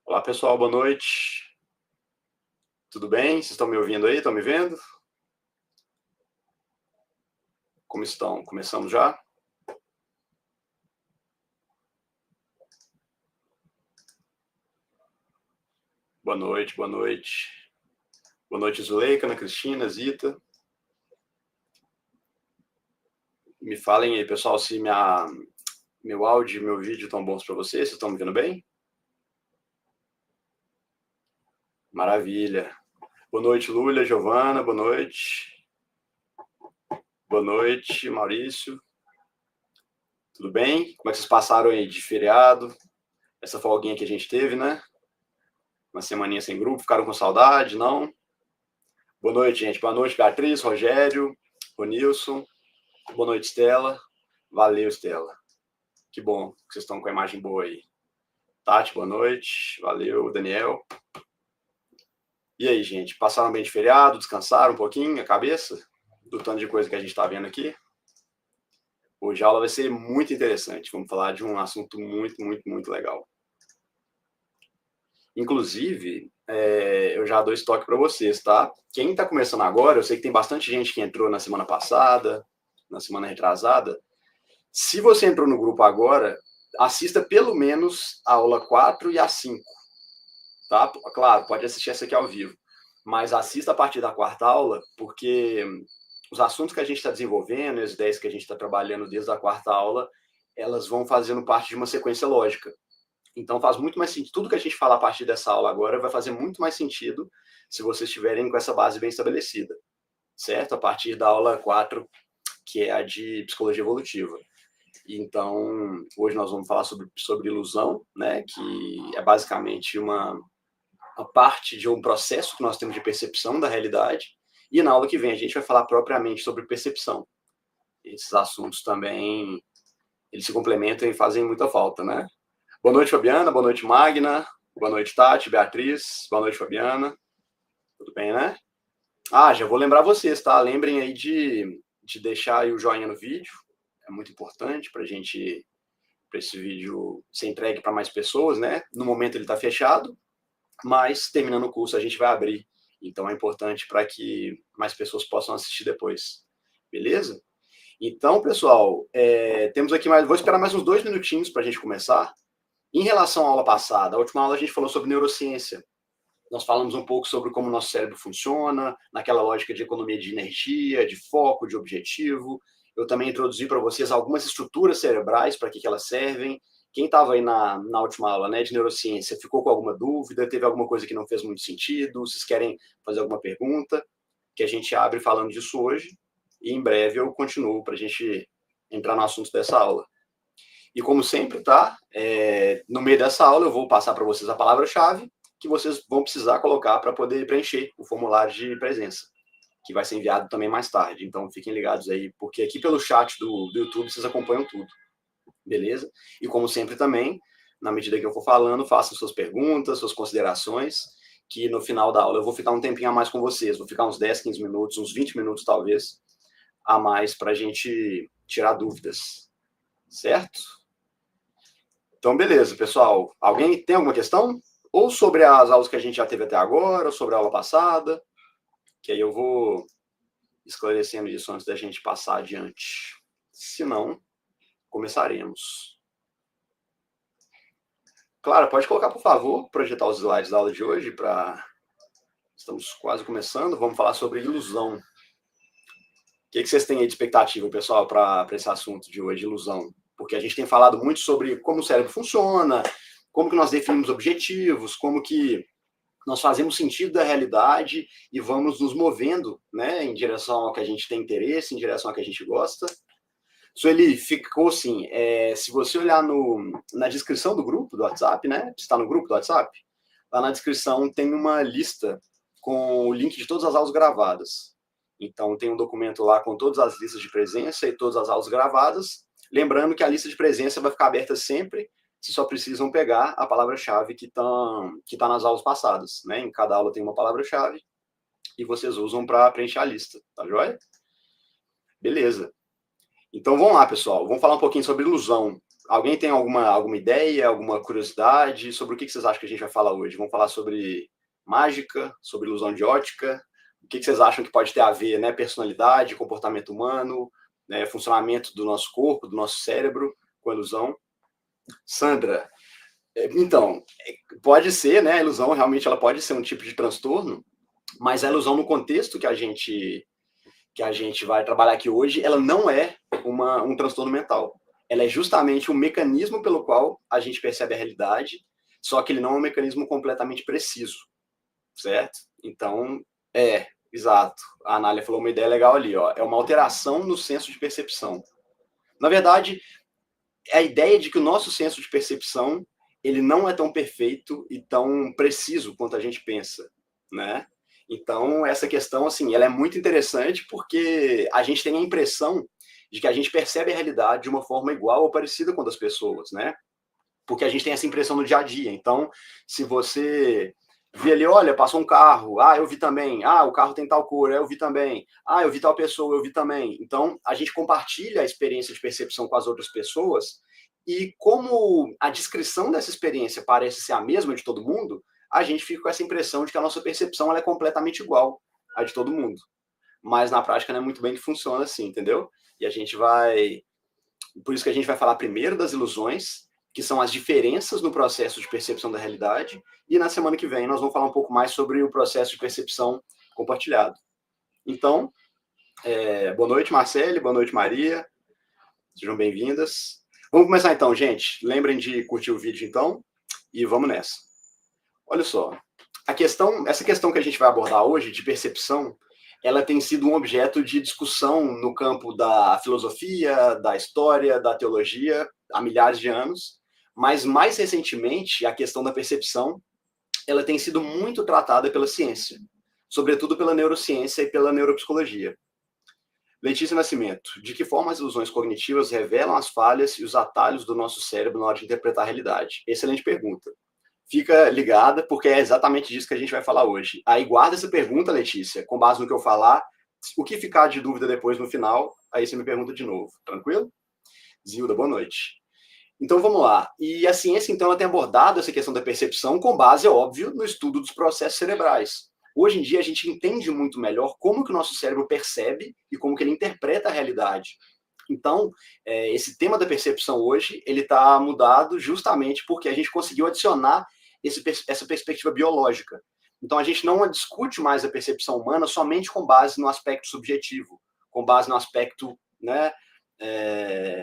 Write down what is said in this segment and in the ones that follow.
Olá, pessoal, boa noite. Tudo bem? Vocês estão me ouvindo aí? Estão me vendo? Como estão? Começamos já? Boa noite, boa noite. Boa noite, Zuleika, Ana Cristina, Zita. Me falem aí, pessoal, se meu áudio e meu vídeo estão bons para vocês. Vocês estão me vendo bem? Maravilha. Boa noite, Lúlia, Giovana, boa noite. Boa noite, Maurício. Tudo bem? Como é que vocês passaram aí de feriado? Essa folguinha que a gente teve, né? Uma semaninha sem grupo, ficaram com saudade, não? Boa noite, gente. Boa noite, Beatriz, Rogério, Ronilson. Boa noite, Estela. Valeu, Estela. Que bom que vocês estão com a imagem boa aí. Tati, boa noite. Valeu, Daniel. E aí, gente? Passaram bem de feriado? Descansaram um pouquinho a cabeça? Do tanto de coisa que a gente está vendo aqui? Hoje a aula vai ser muito interessante. Vamos falar de um assunto muito, muito, muito legal. Inclusive, eu já dou estoque para vocês, tá? Quem está começando agora, eu sei que tem bastante gente que entrou na semana passada, na semana retrasada. Se você entrou no grupo agora, assista pelo menos a aula 4 e a 5, tá? Claro, pode assistir essa aqui ao vivo, mas assista a partir da quarta aula, porque os assuntos que a gente está desenvolvendo, as ideias que a gente está trabalhando desde a quarta aula, elas vão fazendo parte de uma sequência lógica. Então faz muito mais sentido, tudo que a gente fala a partir dessa aula agora vai fazer muito mais sentido se vocês estiverem com essa base bem estabelecida, certo? A partir da aula 4, que é a de psicologia evolutiva. Então, hoje nós vamos falar sobre ilusão, né, que é basicamente uma parte de um processo que nós temos de percepção da realidade. E na aula que vem a gente vai falar propriamente sobre percepção. Esses assuntos também, eles se complementam e fazem muita falta, né? Boa noite, Fabiana. Boa noite, Magna. Boa noite, Tati, Beatriz. Boa noite, Fabiana. Tudo bem, né? Já vou lembrar vocês, tá? Lembrem aí de deixar aí o joinha no vídeo. É muito importante para esse vídeo ser entregue para mais pessoas, né? No momento ele está fechado, mas terminando o curso a gente vai abrir. Então é importante para que mais pessoas possam assistir depois. Beleza? Então, pessoal, temos aqui mais. Vou esperar mais uns 2 minutinhos para a gente começar. Em relação à aula passada, a última aula a gente falou sobre neurociência. Nós falamos um pouco sobre como o nosso cérebro funciona, naquela lógica de economia de energia, de foco, de objetivo. Eu também introduzi para vocês algumas estruturas cerebrais, para que elas servem. Quem estava aí na última aula, né, de neurociência, ficou com alguma dúvida? Teve alguma coisa que não fez muito sentido? Vocês querem fazer alguma pergunta? Que a gente abre falando disso hoje. E em breve eu continuo para a gente entrar no assunto dessa aula. E como sempre, tá? No meio dessa aula eu vou passar para vocês a palavra-chave que vocês vão precisar colocar para poder preencher o formulário de presença, que vai ser enviado também mais tarde. Então fiquem ligados aí, porque aqui pelo chat do YouTube vocês acompanham tudo, beleza? E como sempre também, na medida que eu for falando, façam suas perguntas, suas considerações, que no final da aula eu vou ficar um tempinho a mais com vocês, vou ficar uns 10, 15 minutos, uns 20 minutos talvez, a mais para a gente tirar dúvidas, certo? Então, beleza, pessoal. Alguém tem alguma questão? Ou sobre as aulas que a gente já teve até agora, ou sobre a aula passada, que aí eu vou esclarecendo isso antes da gente passar adiante. Se não, começaremos. Clara, pode colocar, por favor, projetar os slides da aula de hoje. Estamos quase começando. Vamos falar sobre ilusão. O que vocês têm aí de expectativa, pessoal, para esse assunto de hoje, ilusão? Porque a gente tem falado muito sobre como o cérebro funciona, como que nós definimos objetivos, como que nós fazemos sentido da realidade e vamos nos movendo, né, em direção ao que a gente tem interesse, em direção ao que a gente gosta. Sueli, ficou assim, se você olhar na descrição do grupo do WhatsApp, né, você está no grupo do WhatsApp, lá na descrição tem uma lista com o link de todas as aulas gravadas. Então, tem um documento lá com todas as listas de presença e todas as aulas gravadas. Lembrando que a lista de presença vai ficar aberta sempre, vocês só precisam pegar a palavra-chave que tá nas aulas passadas, né? Em cada aula tem uma palavra-chave e vocês usam para preencher a lista, tá joia? Beleza. Então, vamos lá, pessoal. Vamos falar um pouquinho sobre ilusão. Alguém tem alguma ideia, alguma curiosidade sobre o que vocês acham que a gente vai falar hoje? Vamos falar sobre mágica, sobre ilusão de ótica? O que vocês acham que pode ter a ver, né? Personalidade, comportamento humano, né? Funcionamento do nosso corpo, do nosso cérebro com a ilusão? Sandra, então, pode ser, né? A ilusão realmente ela pode ser um tipo de transtorno, mas a ilusão no contexto que a gente vai trabalhar aqui hoje, ela não é um transtorno mental. Ela é justamente um mecanismo pelo qual a gente percebe a realidade, só que ele não é um mecanismo completamente preciso, certo? Então, exato. A Anália falou uma ideia legal ali, ó. É uma alteração no senso de percepção. Na verdade, é a ideia de que o nosso senso de percepção ele não é tão perfeito e tão preciso quanto a gente pensa, né? Então, essa questão, assim, ela é muito interessante porque a gente tem a impressão de que a gente percebe a realidade de uma forma igual ou parecida com a das pessoas, né? Porque a gente tem essa impressão no dia a dia. Então, se você vê ali, olha, passou um carro, eu vi também. O carro tem tal cor, eu vi também. Eu vi tal pessoa, eu vi também. Então, a gente compartilha a experiência de percepção com as outras pessoas e como a descrição dessa experiência parece ser a mesma de todo mundo, a gente fica com essa impressão de que a nossa percepção ela é completamente igual à de todo mundo. Mas na prática não é muito bem que funciona assim, entendeu? E a gente vai... Por isso que a gente vai falar primeiro das ilusões, que são as diferenças no processo de percepção da realidade, e na semana que vem nós vamos falar um pouco mais sobre o processo de percepção compartilhado. Então, boa noite, Marcele, boa noite, Maria. Sejam bem-vindas. Vamos começar então, gente. Lembrem de curtir o vídeo, então, e vamos nessa. Olha só, essa questão que a gente vai abordar hoje, de percepção, ela tem sido um objeto de discussão no campo da filosofia, da história, da teologia, há milhares de anos, mas mais recentemente, a questão da percepção, ela tem sido muito tratada pela ciência, sobretudo pela neurociência e pela neuropsicologia. Letícia Nascimento, de que forma as ilusões cognitivas revelam as falhas e os atalhos do nosso cérebro na hora de interpretar a realidade? Excelente pergunta. Fica ligada, porque é exatamente disso que a gente vai falar hoje. Aí guarda essa pergunta, Letícia, com base no que eu falar. O que ficar de dúvida depois no final, aí você me pergunta de novo. Tranquilo? Zilda, boa noite. Então vamos lá. E a ciência, então, ela tem abordado essa questão da percepção com base, é óbvio, no estudo dos processos cerebrais. Hoje em dia a gente entende muito melhor como que o nosso cérebro percebe e como que ele interpreta a realidade. Então, esse tema da percepção hoje, ele está mudado justamente porque a gente conseguiu adicionar essa perspectiva biológica. Então, a gente não discute mais a percepção humana somente com base no aspecto subjetivo, com base no aspecto, né,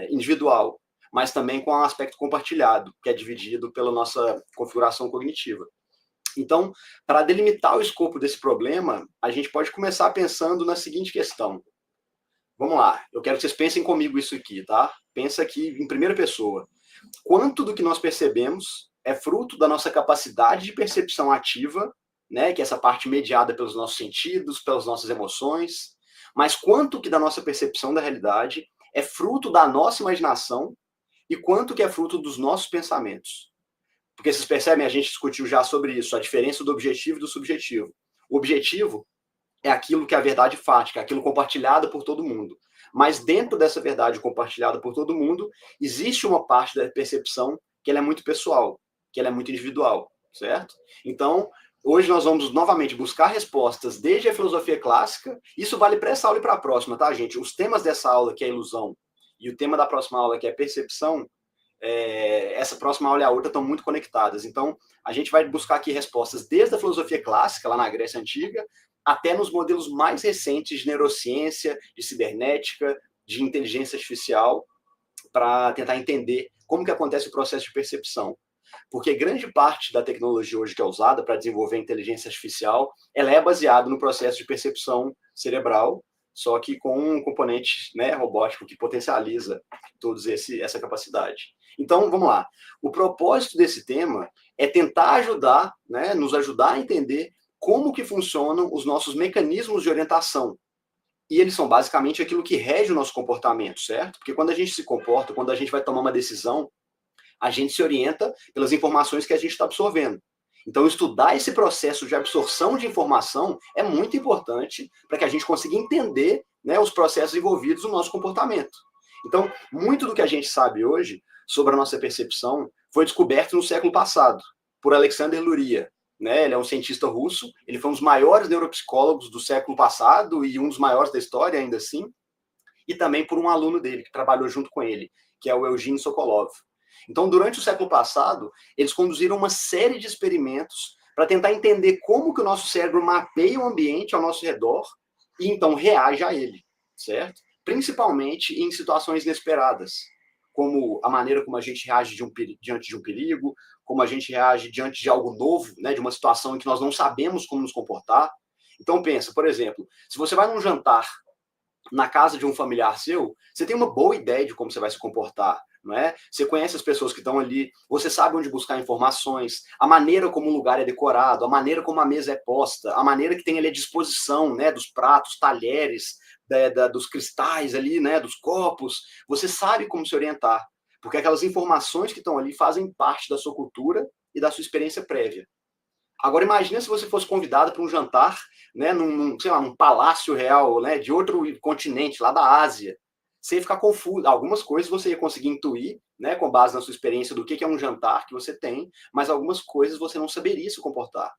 individual, mas também com um aspecto compartilhado, que é dividido pela nossa configuração cognitiva. Então, para delimitar o escopo desse problema, a gente pode começar pensando na seguinte questão. Vamos lá, eu quero que vocês pensem comigo isso aqui, tá? Pensa aqui em primeira pessoa. Quanto do que nós percebemos é fruto da nossa capacidade de percepção ativa, né, que é essa parte mediada pelos nossos sentidos, pelas nossas emoções, mas quanto que da nossa percepção da realidade é fruto da nossa imaginação e quanto que é fruto dos nossos pensamentos. Porque vocês percebem, a gente discutiu já sobre isso, a diferença do objetivo e do subjetivo. O objetivo é aquilo que é a verdade fática, aquilo compartilhado por todo mundo. Mas dentro dessa verdade compartilhada por todo mundo, existe uma parte da percepção que ela é muito pessoal, que ela é muito individual, certo? Então, hoje nós vamos novamente buscar respostas desde a filosofia clássica. Isso vale para essa aula e para a próxima, tá, gente? Os temas dessa aula, que é a ilusão, e o tema da próxima aula, que é a percepção, essa próxima aula e a outra estão muito conectadas. Então, a gente vai buscar aqui respostas desde a filosofia clássica, lá na Grécia Antiga, até nos modelos mais recentes de neurociência, de cibernética, de inteligência artificial, para tentar entender como que acontece o processo de percepção. Porque grande parte da tecnologia hoje que é usada para desenvolver a inteligência artificial, ela é baseada no processo de percepção cerebral, só que com um componente, né, robótico que potencializa toda essa capacidade. Então, vamos lá. O propósito desse tema é tentar ajudar, né, nos ajudar a entender como que funcionam os nossos mecanismos de orientação. E eles são basicamente aquilo que rege o nosso comportamento, certo? Porque quando a gente se comporta, quando a gente vai tomar uma decisão, a gente se orienta pelas informações que a gente está absorvendo. Então, estudar esse processo de absorção de informação é muito importante para que a gente consiga entender, né, os processos envolvidos no nosso comportamento. Então, muito do que a gente sabe hoje sobre a nossa percepção foi descoberto no século passado, por Alexander Luria. Né? Ele é um cientista russo, ele foi um dos maiores neuropsicólogos do século passado e um dos maiores da história, ainda assim, e também por um aluno dele, que trabalhou junto com ele, que é o Eugene Sokolov. Então, durante o século passado, eles conduziram uma série de experimentos para tentar entender como que o nosso cérebro mapeia o ambiente ao nosso redor e, então, reage a ele, certo? Principalmente em situações inesperadas, como a maneira como a gente reage diante de um perigo, como a gente reage diante de algo novo, né, de uma situação em que nós não sabemos como nos comportar. Então, pensa, por exemplo, se você vai num jantar na casa de um familiar seu, você tem uma boa ideia de como você vai se comportar, não é? Você conhece as pessoas que estão ali, você sabe onde buscar informações, a maneira como o lugar é decorado, a maneira como a mesa é posta, a maneira que tem ali a disposição, né, dos pratos, talheres, dos cristais ali, né, dos copos. Você sabe como se orientar, porque aquelas informações que estão ali fazem parte da sua cultura e da sua experiência prévia. Agora imagina se você fosse convidado para um jantar, né, sei lá, num palácio real, né, de outro continente, lá da Ásia. Você ia ficar confuso. Algumas coisas você ia conseguir intuir, né, com base na sua experiência do que é um jantar que você tem, mas algumas coisas você não saberia se comportar,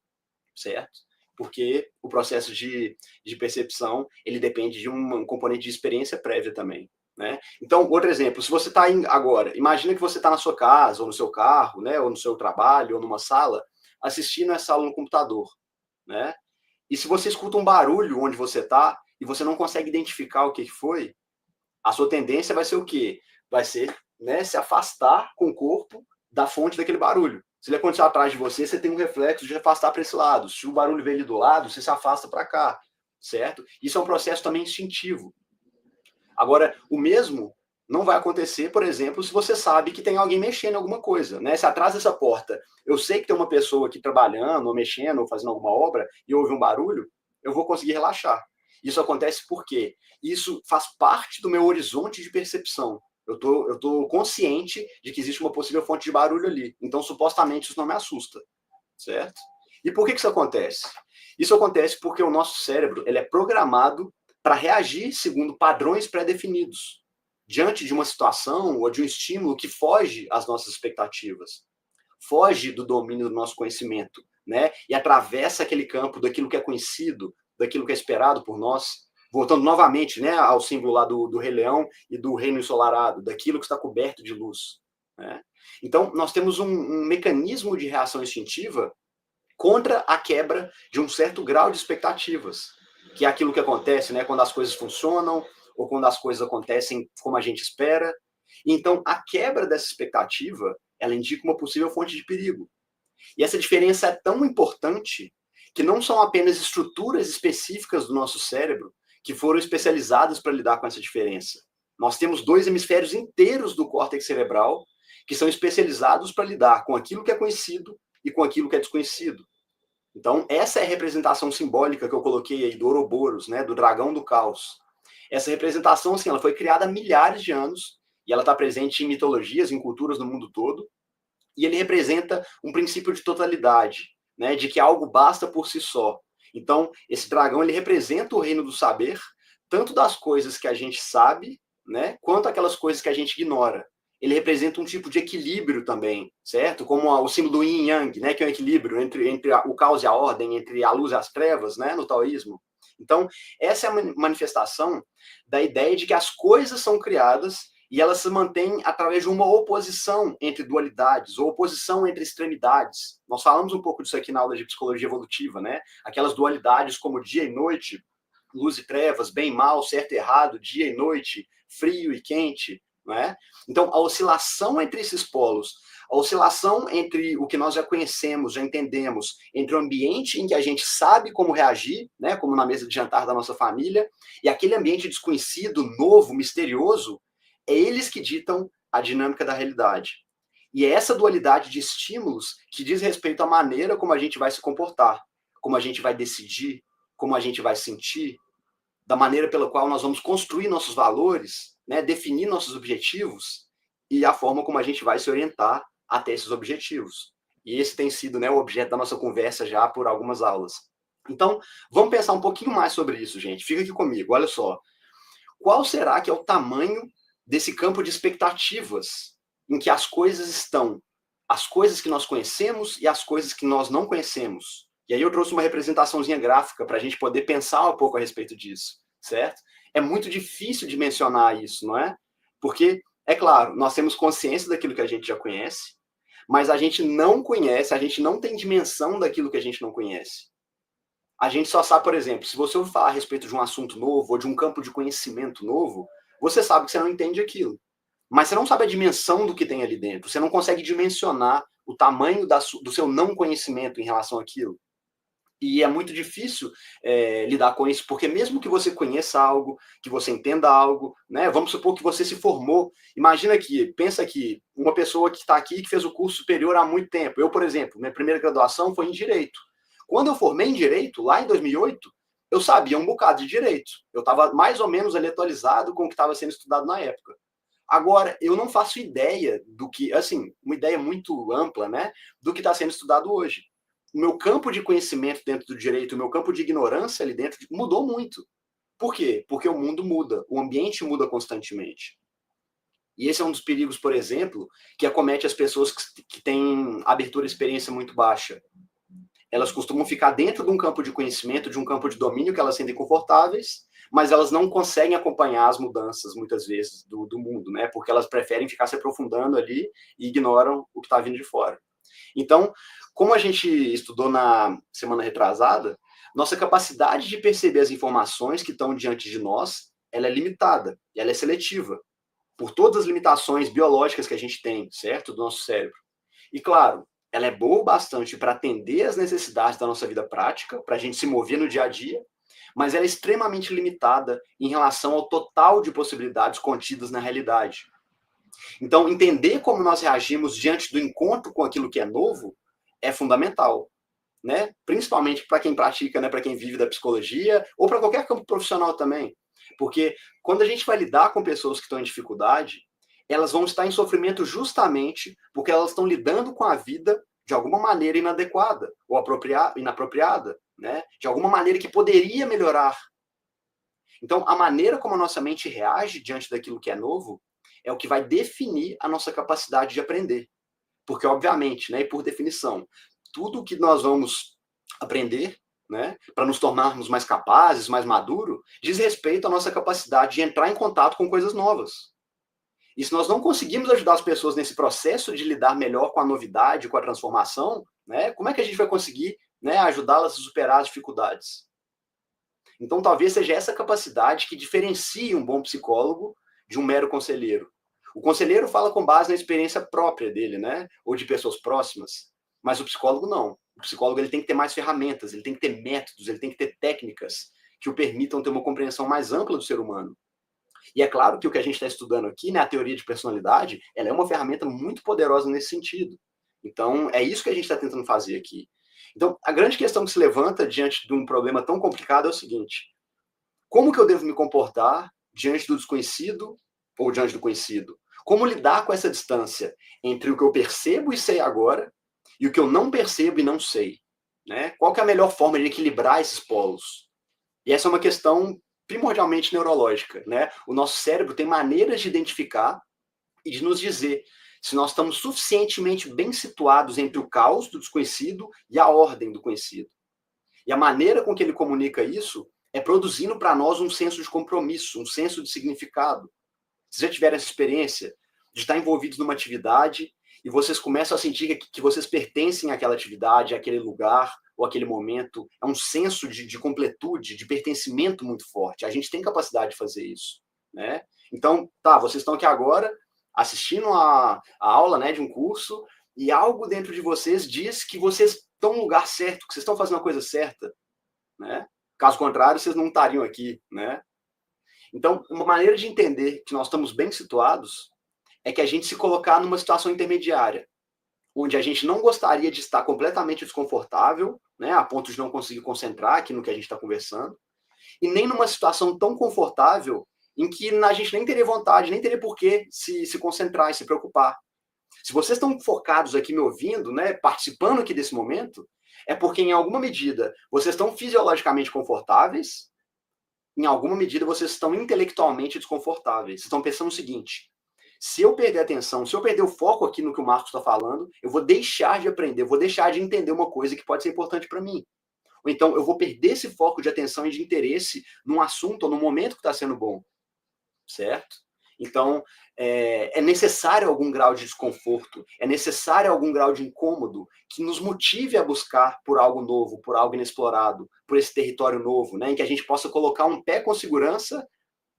certo? Porque o processo de percepção, ele depende de um componente de experiência prévia também. Né? Então, outro exemplo, se você está agora, imagina que você está na sua casa, ou no seu carro, né, ou no seu trabalho, ou numa sala, assistindo essa aula no computador, né? E se você escuta um barulho onde você está e você não consegue identificar o que foi, a sua tendência vai ser o quê? Vai ser, né, se afastar com o corpo da fonte daquele barulho. Se ele acontecer atrás de você, você tem um reflexo de afastar para esse lado. Se o barulho vem ali do lado, você se afasta para cá, certo? Isso é um processo também instintivo. Agora, o mesmo não vai acontecer, por exemplo, se você sabe que tem alguém mexendo em alguma coisa, né? Se atrás dessa porta eu sei que tem uma pessoa aqui trabalhando, ou mexendo, ou fazendo alguma obra, e ouve um barulho, eu vou conseguir relaxar. Isso acontece porque isso faz parte do meu horizonte de percepção. Eu tô consciente de que existe uma possível fonte de barulho ali. Então, supostamente, isso não me assusta, certo? E por que isso acontece? Isso acontece porque o nosso cérebro ele é programado para reagir segundo padrões pré-definidos diante de uma situação ou de um estímulo que foge às nossas expectativas, foge do domínio do nosso conhecimento, né? E atravessa aquele campo daquilo que é conhecido, daquilo que é esperado por nós. Voltando novamente, né, ao símbolo lá do Rei Leão e do reino ensolarado, daquilo que está coberto de luz. Né? Então, nós temos um mecanismo de reação instintiva contra a quebra de um certo grau de expectativas, que é aquilo que acontece, né, quando as coisas funcionam ou quando as coisas acontecem como a gente espera. Então, a quebra dessa expectativa, ela indica uma possível fonte de perigo. E essa diferença é tão importante que não são apenas estruturas específicas do nosso cérebro que foram especializadas para lidar com essa diferença. Nós temos 2 hemisférios inteiros do córtex cerebral que são especializados para lidar com aquilo que é conhecido e com aquilo que é desconhecido. Então, essa é a representação simbólica que eu coloquei aí do Ouroboros, né, do dragão do caos. Essa representação, assim, ela foi criada há milhares de anos e ela está presente em mitologias, em culturas no mundo todo. E ele representa um princípio de totalidade, né, de que algo basta por si só. Então, esse dragão ele representa o reino do saber, tanto das coisas que a gente sabe, né, quanto aquelas coisas que a gente ignora. Ele representa um tipo de equilíbrio também, certo? Como o símbolo do yin yang, né, que é um equilíbrio entre o caos e a ordem, entre a luz e as trevas, né, no taoísmo. Então, essa é a manifestação da ideia de que as coisas são criadas e elas se mantêm através de uma oposição entre dualidades, ou oposição entre extremidades. Nós falamos um pouco disso aqui na aula de psicologia evolutiva, né? Aquelas dualidades como dia e noite, luz e trevas, bem e mal, certo e errado, dia e noite, frio e quente, não é? Então, a oscilação entre esses polos, a oscilação entre o que nós já conhecemos, já entendemos, entre o ambiente em que a gente sabe como reagir, né, como na mesa de jantar da nossa família, e aquele ambiente desconhecido, novo, misterioso, é eles que ditam a dinâmica da realidade. E é essa dualidade de estímulos que diz respeito à maneira como a gente vai se comportar, como a gente vai decidir, como a gente vai sentir, da maneira pela qual nós vamos construir nossos valores, né, definir nossos objetivos e a forma como a gente vai se orientar até esses objetivos. E esse tem sido, né, o objeto da nossa conversa já por algumas aulas. Então, vamos pensar um pouquinho mais sobre isso, gente. Fica aqui comigo, olha só. Qual será que é o tamanho desse campo de expectativas em que as coisas estão, as coisas que nós conhecemos e as coisas que nós não conhecemos. E aí eu trouxe uma representaçãozinha gráfica para a gente poder pensar um pouco a respeito disso, certo? É muito difícil de mencionar isso, não é? Porque, é claro, nós temos consciência daquilo que a gente já conhece, mas a gente não conhece, a gente não tem dimensão daquilo que a gente não conhece. A gente só sabe, por exemplo, se você ouvir falar a respeito de um assunto novo ou de um campo de conhecimento novo, você sabe que você não entende aquilo. Mas você não sabe a dimensão do que tem ali dentro. Você não consegue dimensionar o tamanho do seu não conhecimento em relação àquilo. E é muito difícil lidar com isso, porque mesmo que você conheça algo, que você entenda algo, né? Vamos supor que você se formou. Imagina aqui, pensa aqui, uma pessoa que está aqui, que fez o curso superior há muito tempo. Eu, por exemplo, minha primeira graduação foi em Direito. Quando eu formei em Direito, lá em 2008, eu sabia um bocado de Direito. Eu estava mais ou menos ali atualizado com o que estava sendo estudado na época. Agora, eu não faço ideia do que, assim, uma ideia muito ampla, né, do que está sendo estudado hoje. O meu campo de conhecimento dentro do direito, o meu campo de ignorância ali dentro mudou muito. Por quê? Porque o mundo muda, o ambiente muda constantemente. E esse é um dos perigos, por exemplo, que acomete as pessoas que têm abertura de experiência muito baixa. Elas costumam ficar dentro de um campo de conhecimento, de um campo de domínio que elas sentem confortáveis, mas elas não conseguem acompanhar as mudanças, muitas vezes, do mundo, né? Porque elas preferem ficar se aprofundando ali e ignoram o que está vindo de fora. Então, como a gente estudou na semana retrasada, nossa capacidade de perceber as informações que estão diante de nós, ela é limitada, ela é seletiva, por todas as limitações biológicas que a gente tem, certo? Do nosso cérebro. E, claro, ela é boa o bastante para atender às necessidades da nossa vida prática, para a gente se mover no dia a dia, mas ela é extremamente limitada em relação ao total de possibilidades contidas na realidade. Então, entender como nós reagimos diante do encontro com aquilo que é novo é fundamental, né? Principalmente para quem pratica, né? Para quem vive da psicologia ou para qualquer campo profissional também. Porque quando a gente vai lidar com pessoas que estão em dificuldade, elas vão estar em sofrimento justamente porque elas estão lidando com a vida de alguma maneira inadequada ou inapropriada, né? De alguma maneira que poderia melhorar. Então, a maneira como a nossa mente reage diante daquilo que é novo é o que vai definir a nossa capacidade de aprender. Porque, obviamente, né, e por definição, tudo que nós vamos aprender, né, para nos tornarmos mais capazes, mais maduros, diz respeito à nossa capacidade de entrar em contato com coisas novas. E se nós não conseguimos ajudar as pessoas nesse processo de lidar melhor com a novidade, com a transformação, né, como é que a gente vai conseguir, né, ajudá-las a superar as dificuldades? Então, talvez seja essa capacidade que diferencie um bom psicólogo de um mero conselheiro. O conselheiro fala com base na experiência própria dele, né, ou de pessoas próximas, mas o psicólogo não. O psicólogo ele tem que ter mais ferramentas, ele tem que ter métodos, ele tem que ter técnicas que o permitam ter uma compreensão mais ampla do ser humano. E é claro que o que a gente está estudando aqui, né, a teoria de personalidade, ela é uma ferramenta muito poderosa nesse sentido. Então, é isso que a gente está tentando fazer aqui. Então, a grande questão que se levanta diante de um problema tão complicado é o seguinte: como que eu devo me comportar diante do desconhecido ou diante do conhecido? Como lidar com essa distância entre o que eu percebo e sei agora e o que eu não percebo e não sei? Né? Qual que é a melhor forma de equilibrar esses polos? E essa é uma questão primordialmente neurológica, né? O nosso cérebro tem maneiras de identificar e de nos dizer se nós estamos suficientemente bem situados entre o caos do desconhecido e a ordem do conhecido. E a maneira com que ele comunica isso é produzindo para nós um senso de compromisso, um senso de significado. Se já tiveram essa experiência de estar envolvidos numa atividade e vocês começam a sentir que vocês pertencem àquela atividade, àquele lugar ou àquele momento, é um senso de completude, de pertencimento muito forte. A gente tem capacidade de fazer isso, né? Então, tá, vocês estão aqui agora assistindo a aula, né, de um curso e algo dentro de vocês diz que vocês estão no lugar certo, que vocês estão fazendo a coisa certa, né? Caso contrário, vocês não estariam aqui, né? Então, uma maneira de entender que nós estamos bem situados é que a gente se colocar numa situação intermediária, onde a gente não gostaria de estar completamente desconfortável, né, a ponto de não conseguir concentrar aqui no que a gente está conversando, e nem numa situação tão confortável em que a gente nem teria vontade, nem teria por que se concentrar e se preocupar. Se vocês estão focados aqui me ouvindo, né, participando aqui desse momento, é porque, em alguma medida, vocês estão fisiologicamente confortáveis, em alguma medida, vocês estão intelectualmente desconfortáveis. Vocês estão pensando o seguinte: Se eu perder a atenção, se eu perder o foco aqui no que o Marcos está falando, eu vou deixar de aprender, eu vou deixar de entender uma coisa que pode ser importante para mim. Ou então eu vou perder esse foco de atenção e de interesse num assunto ou num momento que está sendo bom, certo? Então, é necessário algum grau de desconforto, é necessário algum grau de incômodo que nos motive a buscar por algo novo, por algo inexplorado, por esse território novo, né, em que a gente possa colocar um pé com segurança,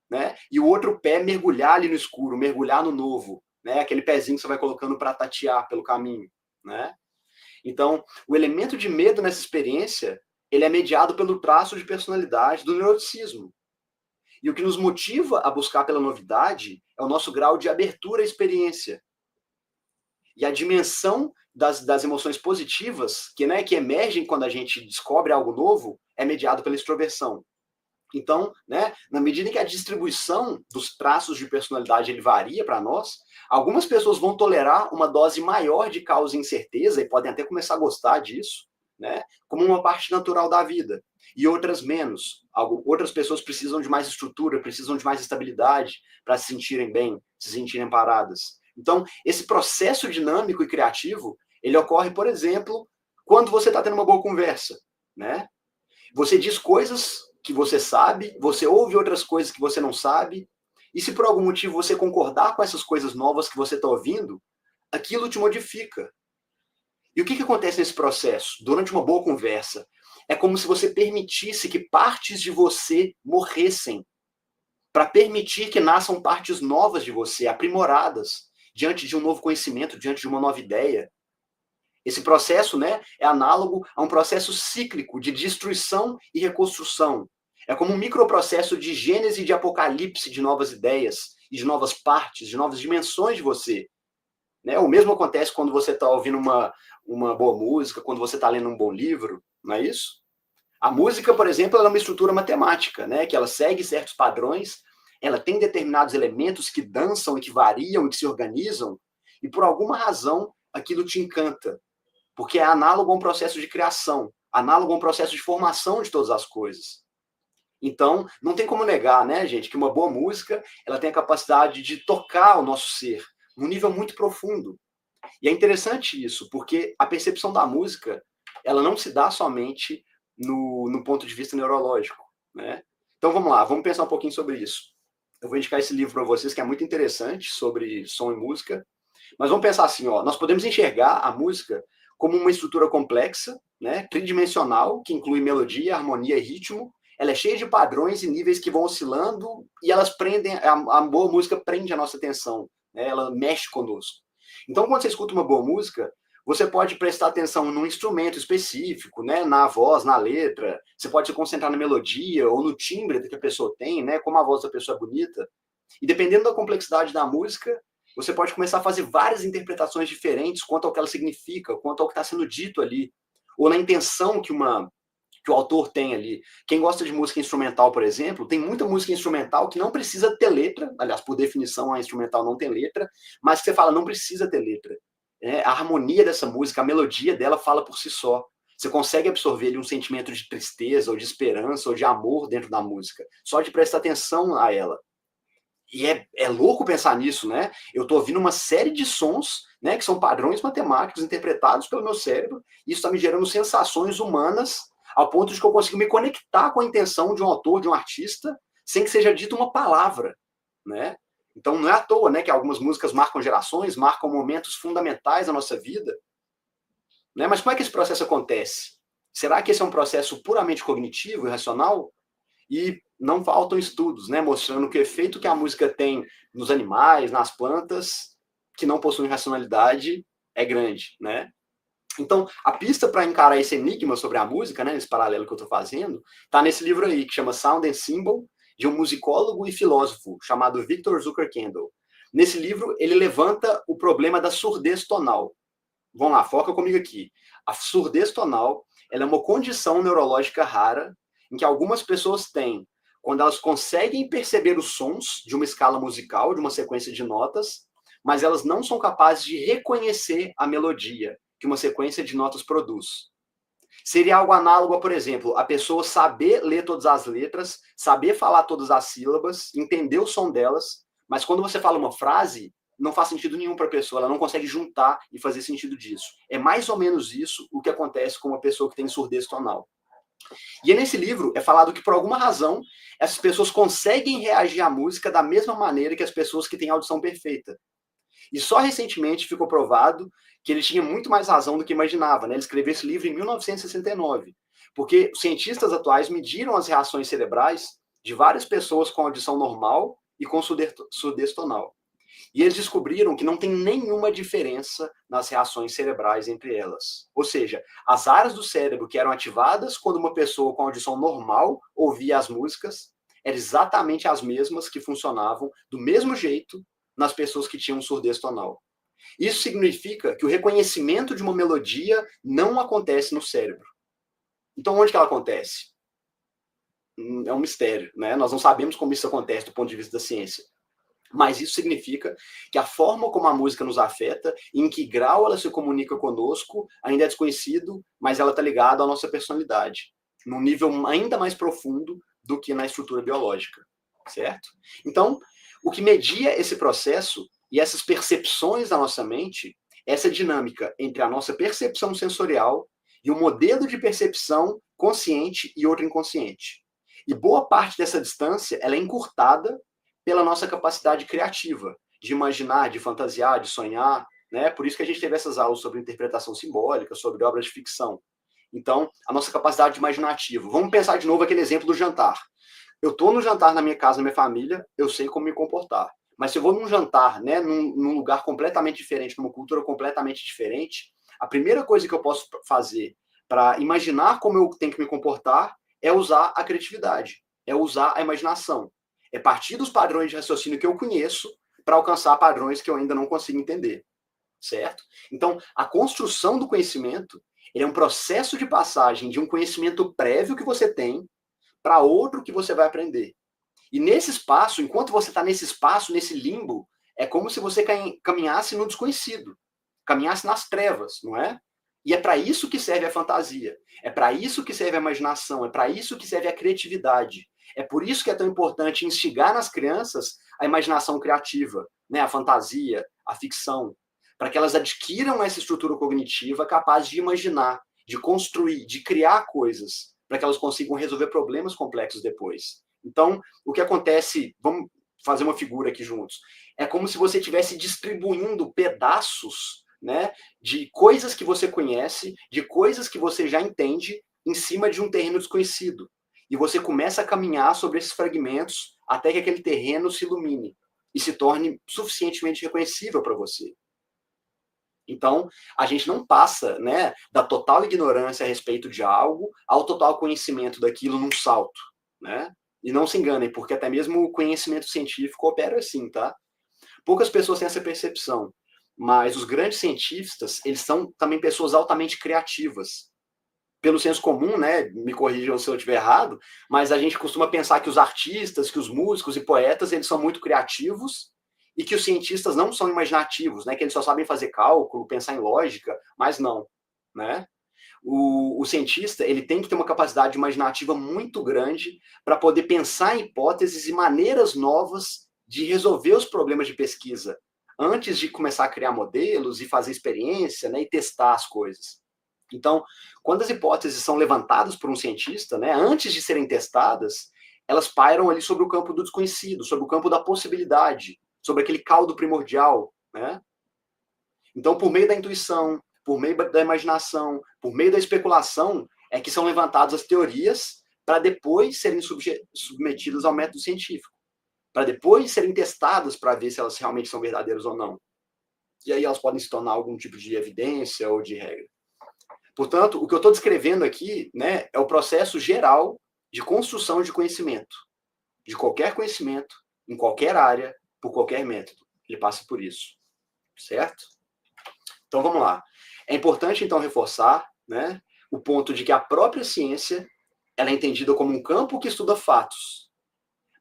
né, e o outro pé mergulhar ali no escuro, mergulhar no novo, né, aquele pezinho que você vai colocando para tatear pelo caminho, né? Então, o elemento de medo nessa experiência, ele é mediado pelo traço de personalidade do neuroticismo. E o que nos motiva a buscar pela novidade é o nosso grau de abertura à experiência. E a dimensão das emoções positivas, que emergem quando a gente descobre algo novo, é mediado pela extroversão. Então, né, na medida em que a distribuição dos traços de personalidade ele varia para nós, algumas pessoas vão tolerar uma dose maior de causa e incerteza e podem até começar a gostar disso, né, como uma parte natural da vida. E outras menos. Outras pessoas precisam de mais estrutura, precisam de mais estabilidade para se sentirem bem, se sentirem paradas. Então, esse processo dinâmico e criativo, ele ocorre, por exemplo, quando você está tendo uma boa conversa, né? Você diz coisas que você sabe, você ouve outras coisas que você não sabe, e se por algum motivo você concordar com essas coisas novas que você está ouvindo, aquilo te modifica. E o que acontece nesse processo? Durante uma boa conversa, é como se você permitisse que partes de você morressem, para permitir que nasçam partes novas de você, aprimoradas, diante de um novo conhecimento, diante de uma nova ideia. Esse processo, né, é análogo a um processo cíclico de destruição e reconstrução. É como um microprocesso de gênese e de apocalipse de novas ideias, e de novas partes, de novas dimensões de você. Né? O mesmo acontece quando você está ouvindo uma boa música, quando você está lendo um bom livro, não é isso? A música, por exemplo, ela é uma estrutura matemática, né, que ela segue certos padrões, ela tem determinados elementos que dançam e que variam e que se organizam, e por alguma razão aquilo te encanta, porque é análogo a um processo de criação, análogo a um processo de formação de todas as coisas. Então, não tem como negar, né, gente, que uma boa música, ela tem a capacidade de tocar o nosso ser, num nível muito profundo. E é interessante isso, porque a percepção da música, ela não se dá somente no ponto de vista neurológico, né? Então, vamos lá, vamos pensar um pouquinho sobre isso. Eu vou indicar esse livro para vocês, que é muito interessante, sobre som e música. Mas vamos pensar assim, ó, nós podemos enxergar a música como uma estrutura complexa, né, tridimensional, que inclui melodia, harmonia e ritmo. Ela é cheia de padrões e níveis que vão oscilando e elas prendem, a boa música prende a nossa atenção, né, ela mexe conosco. Então, quando você escuta uma boa música, você pode prestar atenção num instrumento específico, né, na voz, na letra, você pode se concentrar na melodia ou no timbre que a pessoa tem, né, como a voz da pessoa é bonita. E dependendo da complexidade da música, você pode começar a fazer várias interpretações diferentes quanto ao que ela significa, quanto ao que está sendo dito ali, ou na intenção que o autor tem ali. Quem gosta de música instrumental, por exemplo, tem muita música instrumental que não precisa ter letra, aliás, por definição, a instrumental não tem letra, mas que você fala, não precisa ter letra. A harmonia dessa música, a melodia dela fala por si só. Você consegue absorver ali um sentimento de tristeza, ou de esperança, ou de amor dentro da música, só de prestar atenção a ela. E é louco pensar nisso, né? Eu estou ouvindo uma série de sons, né, que são padrões matemáticos interpretados pelo meu cérebro, e isso está me gerando sensações humanas, ao ponto de que eu consigo me conectar com a intenção de um autor, de um artista, sem que seja dita uma palavra, né? Então não é à toa, né, que algumas músicas marcam gerações, marcam momentos fundamentais da nossa vida, né? Mas como é que esse processo acontece? Será que esse é um processo puramente cognitivo e racional? E não faltam estudos, né, mostrando que o efeito que a música tem nos animais, nas plantas, que não possuem racionalidade, é grande, né? Então, a pista para encarar esse enigma sobre a música, né, esse paralelo que eu estou fazendo, está nesse livro aí, que chama Sound and Symbol, de um musicólogo e filósofo chamado Victor Zucker-Kendall. Nesse livro, ele levanta o problema da surdez tonal. Vamos lá, foca comigo aqui. A surdez tonal, ela é uma condição neurológica rara em que algumas pessoas têm quando elas conseguem perceber os sons de uma escala musical, de uma sequência de notas, mas elas não são capazes de reconhecer a melodia que uma sequência de notas produz. Seria algo análogo a, por exemplo, a pessoa saber ler todas as letras, saber falar todas as sílabas, entender o som delas, mas quando você fala uma frase, não faz sentido nenhum para a pessoa, ela não consegue juntar e fazer sentido disso. É mais ou menos isso o que acontece com uma pessoa que tem surdez tonal. E nesse livro é falado que, por alguma razão, essas pessoas conseguem reagir à música da mesma maneira que as pessoas que têm audição perfeita. E só recentemente ficou provado que ele tinha muito mais razão do que imaginava, né? Ele escreveu esse livro em 1969, porque os cientistas atuais mediram as reações cerebrais de várias pessoas com audição normal e com surdez tonal. E eles descobriram que não tem nenhuma diferença nas reações cerebrais entre elas. Ou seja, as áreas do cérebro que eram ativadas quando uma pessoa com audição normal ouvia as músicas eram exatamente as mesmas que funcionavam do mesmo jeito nas pessoas que tinham surdez tonal. Isso significa que o reconhecimento de uma melodia não acontece no cérebro. Então, onde que ela acontece? É um mistério, né? Nós não sabemos como isso acontece do ponto de vista da ciência. Mas isso significa que a forma como a música nos afeta, em que grau ela se comunica conosco, ainda é desconhecido, mas ela está ligada à nossa personalidade, num nível ainda mais profundo do que na estrutura biológica, certo? Então, o que media esse processo e essas percepções da nossa mente, essa dinâmica entre a nossa percepção sensorial e o modelo de percepção consciente e outro inconsciente. E boa parte dessa distância ela é encurtada pela nossa capacidade criativa, de imaginar, de fantasiar, de sonhar, né? Por isso que a gente teve essas aulas sobre interpretação simbólica, sobre obras de ficção. Então, a nossa capacidade imaginativa. Vamos pensar de novo aquele exemplo do jantar. Eu estou no jantar na minha casa, na minha família, eu sei como me comportar. Mas se eu vou num jantar, né, num lugar completamente diferente, numa cultura completamente diferente, a primeira coisa que eu posso fazer para imaginar como eu tenho que me comportar é usar a criatividade, é usar a imaginação. É partir dos padrões de raciocínio que eu conheço para alcançar padrões que eu ainda não consigo entender, certo? Então, a construção do conhecimento ele é um processo de passagem de um conhecimento prévio que você tem para outro que você vai aprender. E nesse espaço, enquanto você está nesse espaço, nesse limbo, é como se você caminhasse no desconhecido, caminhasse nas trevas, não é? E é para isso que serve a fantasia, é para isso que serve a imaginação, é para isso que serve a criatividade. É por isso que é tão importante instigar nas crianças a imaginação criativa, né? A fantasia, a ficção, para que elas adquiram essa estrutura cognitiva capaz de imaginar, de construir, de criar coisas, para que elas consigam resolver problemas complexos depois. Então, o que acontece, vamos fazer uma figura aqui juntos, é como se você estivesse distribuindo pedaços, né, de coisas que você conhece, de coisas que você já entende, em cima de um terreno desconhecido. E você começa a caminhar sobre esses fragmentos até que aquele terreno se ilumine e se torne suficientemente reconhecível para você. Então, a gente não passa, né, da total ignorância a respeito de algo ao total conhecimento daquilo num salto, né? E não se enganem, porque até mesmo o conhecimento científico opera assim, tá? Poucas pessoas têm essa percepção, mas os grandes cientistas, eles são também pessoas altamente criativas. Pelo senso comum, né, me corrijam se eu estiver errado, mas a gente costuma pensar que os artistas, que os músicos e poetas, eles são muito criativos e que os cientistas não são imaginativos, né, que eles só sabem fazer cálculo, pensar em lógica, mas não, né? O cientista ele tem que ter uma capacidade imaginativa muito grande para poder pensar em hipóteses e maneiras novas de resolver os problemas de pesquisa, antes de começar a criar modelos e fazer experiência, né, e testar as coisas. Então, quando as hipóteses são levantadas por um cientista, né, antes de serem testadas, elas pairam ali sobre o campo do desconhecido, sobre o campo da possibilidade, sobre aquele caldo primordial, né? Então, por meio da intuição, por meio da imaginação, por meio da especulação, é que são levantadas as teorias para depois serem submetidas ao método científico, para depois serem testadas para ver se elas realmente são verdadeiras ou não. E aí elas podem se tornar algum tipo de evidência ou de regra. Portanto, o que eu estou descrevendo aqui, né, é o processo geral de construção de conhecimento, de qualquer conhecimento, em qualquer área, por qualquer método. Ele passa por isso, certo? Então vamos lá. É importante então reforçar, né, o ponto de que a própria ciência ela é entendida como um campo que estuda fatos,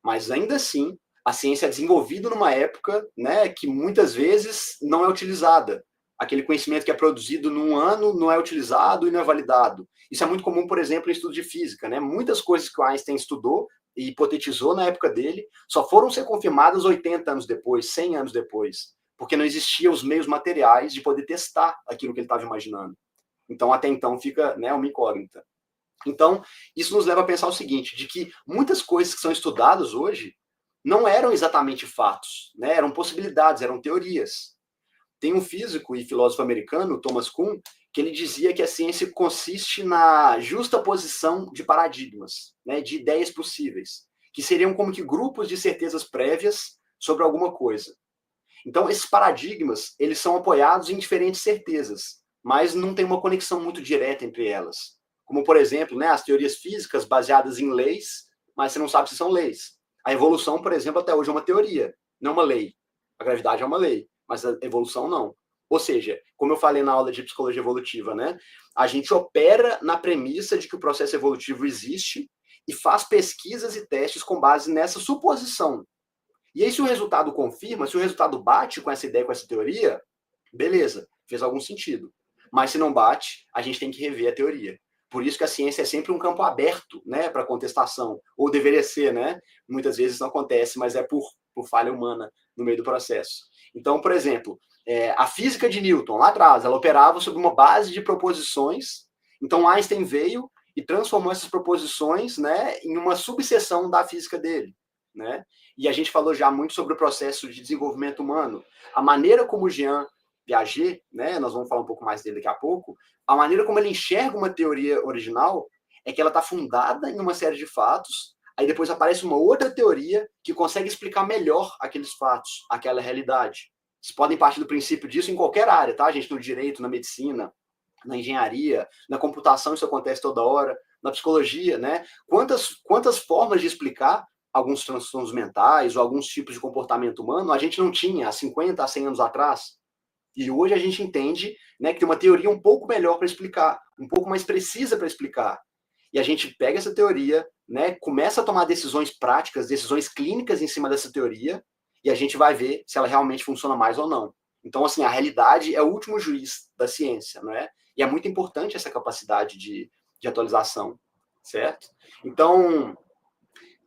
mas ainda assim a ciência é desenvolvida numa época, né, que muitas vezes não é utilizada. Aquele conhecimento que é produzido num ano não é utilizado e não é validado. Isso é muito comum, por exemplo, em estudo de física, né? Muitas coisas que o Einstein estudou e hipotetizou na época dele só foram ser confirmadas 80 anos depois, 100 anos depois, porque não existiam os meios materiais de poder testar aquilo que ele estava imaginando. Então, até então, fica, né, uma incógnita. Então, isso nos leva a pensar o seguinte, de que muitas coisas que são estudadas hoje não eram exatamente fatos, né? Eram possibilidades, eram teorias. Tem um físico e filósofo americano, Thomas Kuhn, que ele dizia que a ciência consiste na justa posição de paradigmas, né, de ideias possíveis, que seriam como que grupos de certezas prévias sobre alguma coisa. Então, esses paradigmas, eles são apoiados em diferentes certezas, mas não tem uma conexão muito direta entre elas. Como, por exemplo, né, as teorias físicas baseadas em leis, mas você não sabe se são leis. A evolução, por exemplo, até hoje é uma teoria, não é uma lei. A gravidade é uma lei, mas a evolução não. Ou seja, como eu falei na aula de psicologia evolutiva, né, a gente opera na premissa de que o processo evolutivo existe e faz pesquisas e testes com base nessa suposição. E aí, se o resultado confirma, se o resultado bate com essa ideia, com essa teoria, beleza, fez algum sentido. Mas se não bate, a gente tem que rever a teoria. Por isso que a ciência é sempre um campo aberto, né, para contestação. Ou deveria ser, né? Muitas vezes não acontece, mas é por falha humana no meio do processo. Então, por exemplo, a física de Newton, lá atrás, ela operava sobre uma base de proposições. Então, Einstein veio e transformou essas proposições, né, em uma subseção da física dele, né? E a gente falou já muito sobre o processo de desenvolvimento humano. A maneira como o Jean Piaget, né, nós vamos falar um pouco mais dele daqui a pouco, a maneira como ele enxerga uma teoria original é que ela está fundada em uma série de fatos, aí depois aparece uma outra teoria que consegue explicar melhor aqueles fatos, aquela realidade. Vocês podem partir do princípio disso em qualquer área, tá, gente? No direito, na medicina, na engenharia, na computação, isso acontece toda hora, na psicologia, né? Quantas formas de explicar alguns transtornos mentais ou alguns tipos de comportamento humano a gente não tinha há 50, há 100 anos atrás. E hoje a gente entende, né, que tem uma teoria um pouco melhor para explicar, um pouco mais precisa para explicar. E a gente pega essa teoria, né, começa a tomar decisões práticas, decisões clínicas em cima dessa teoria, e a gente vai ver se ela realmente funciona mais ou não. Então, assim, a realidade é o último juiz da ciência, não é? E é muito importante essa capacidade de atualização, certo? Então,